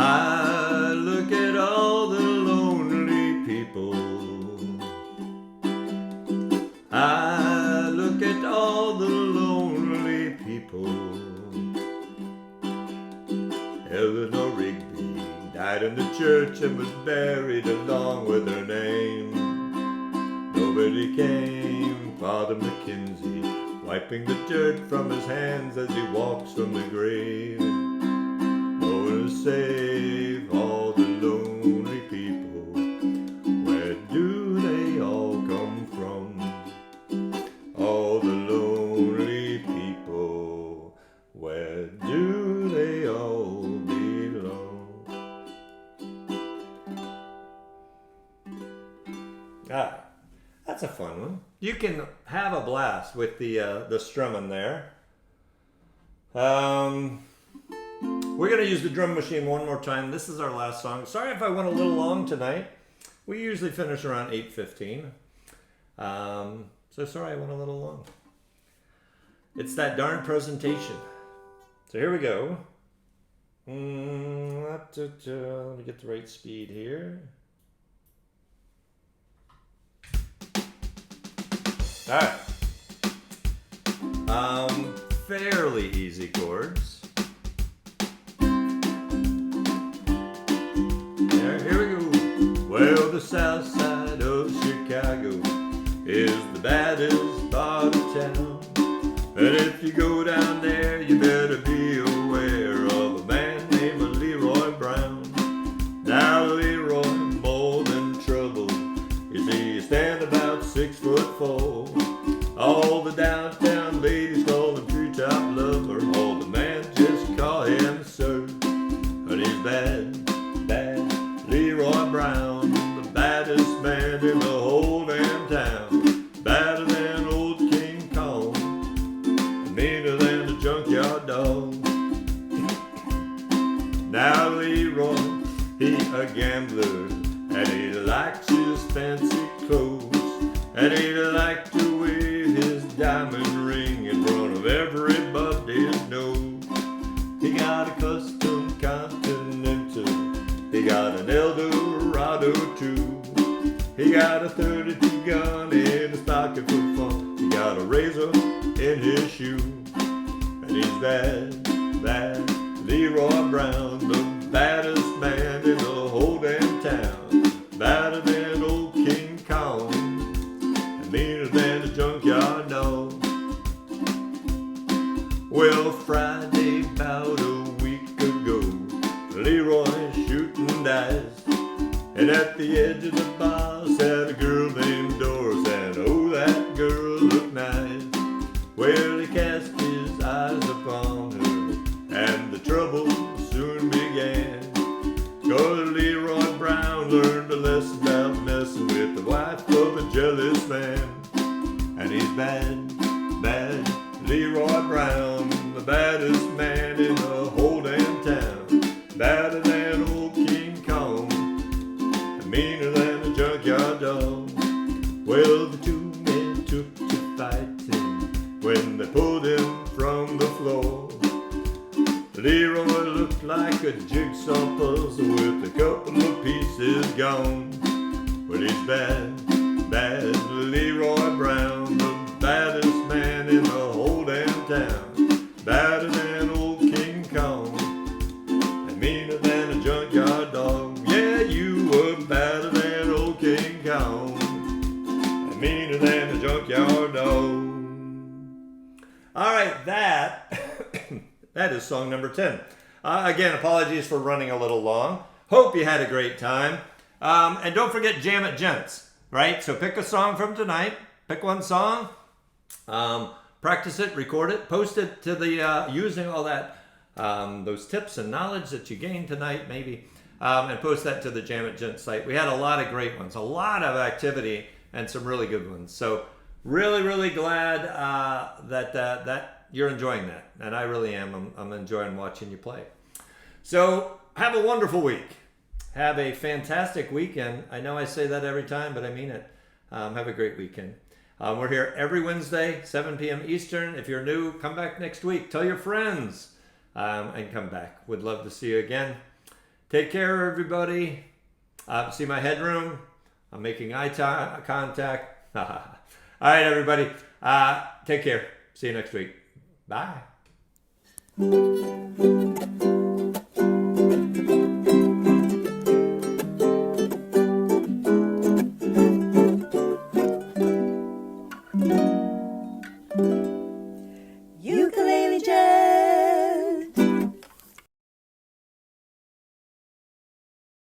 I look at all the lonely people. I look at all the lonely people. Eleanor Rigby died in the church and was buried along with her name. Nobody came. Father Mackenzie wiping the dirt from his hands as he walks from the grave. No one to save all the lonely people. Where do they all come from? All the lonely people. Where do they all belong? Ah, that's a fun one. You can have a blast with the strumming there. We're going to use the drum machine one more time. This is our last song. Sorry if I went a little long tonight. We usually finish around 8:15. So sorry I went a little long. It's that darn presentation. So here we go. Let me get the right speed here. All right. Fairly easy chords. Here we go. Well, the south side of Chicago is the baddest part of town. And if you go down there, you better be aware of a man named Leroy Brown. Now Leroy, more than trouble, you see, you stand about 6'4". All the downtown ladies call him treetop lover. All the men just call him sir. But he's bad, bad Leroy Brown, the baddest man in the whole damn town. Badder than old King Kong, meaner than a junkyard dog. Now Leroy, he a gambler, and he likes his fancy clothes, and he like to wear his diamond ring in front of everybody's nose. He got a custom Continental, he got an Eldorado too. He got a 32 gun in his pocket for fun. He got a razor in his shoe. And he's bad, bad Leroy Brown, the baddest man in the whole damn town. Badder than old King Kong, and meaner than a junkyard dog. Well, Friday about a week ago, Leroy shooting dice, and at the edge of the bar sat a girl named Doris, and oh, that girl looked nice. Well, he cast his eyes upon her, and the trouble soon began. 'Cause Leroy Brown learned a lesson about messing with the wife of a jealous man. And he's bad, bad Leroy Brown, the baddest man in the whole damn town. Badder than old King Kong, and meaner than a junkyard dog. Well, the two men took to fighting when they pulled him from the floor. Leroy looked like a jigsaw puzzle with a couple of pieces gone. But he's bad, bad Leroy Brown, the baddest man in the whole damn town. Badder than old King Kong, and meaner than a junkyard dog. Yeah, you were badder than old King Kong, and meaner than a junkyard dog. All right, that is song number 10. Again, apologies for running a little long. Hope you had a great time. And don't forget Jam It Gents, right? So pick a song from tonight. Pick one song. Practice it, record it, post it to the, using all that, those tips and knowledge that you gained tonight, maybe, and post that to the Jam It Gent site. We had a lot of great ones, a lot of activity, and some really good ones. So really, really glad that you're enjoying that, and I really am. I'm enjoying watching you play. So have a wonderful week. Have a fantastic weekend. I know I say that every time, but I mean it. Have a great weekend. We're here every Wednesday, 7 p.m. Eastern. If you're new, come back next week. Tell your friends and come back. Would love to see you again. Take care, everybody. See my headroom. I'm making eye contact. All right, everybody. Take care. See you next week. Bye.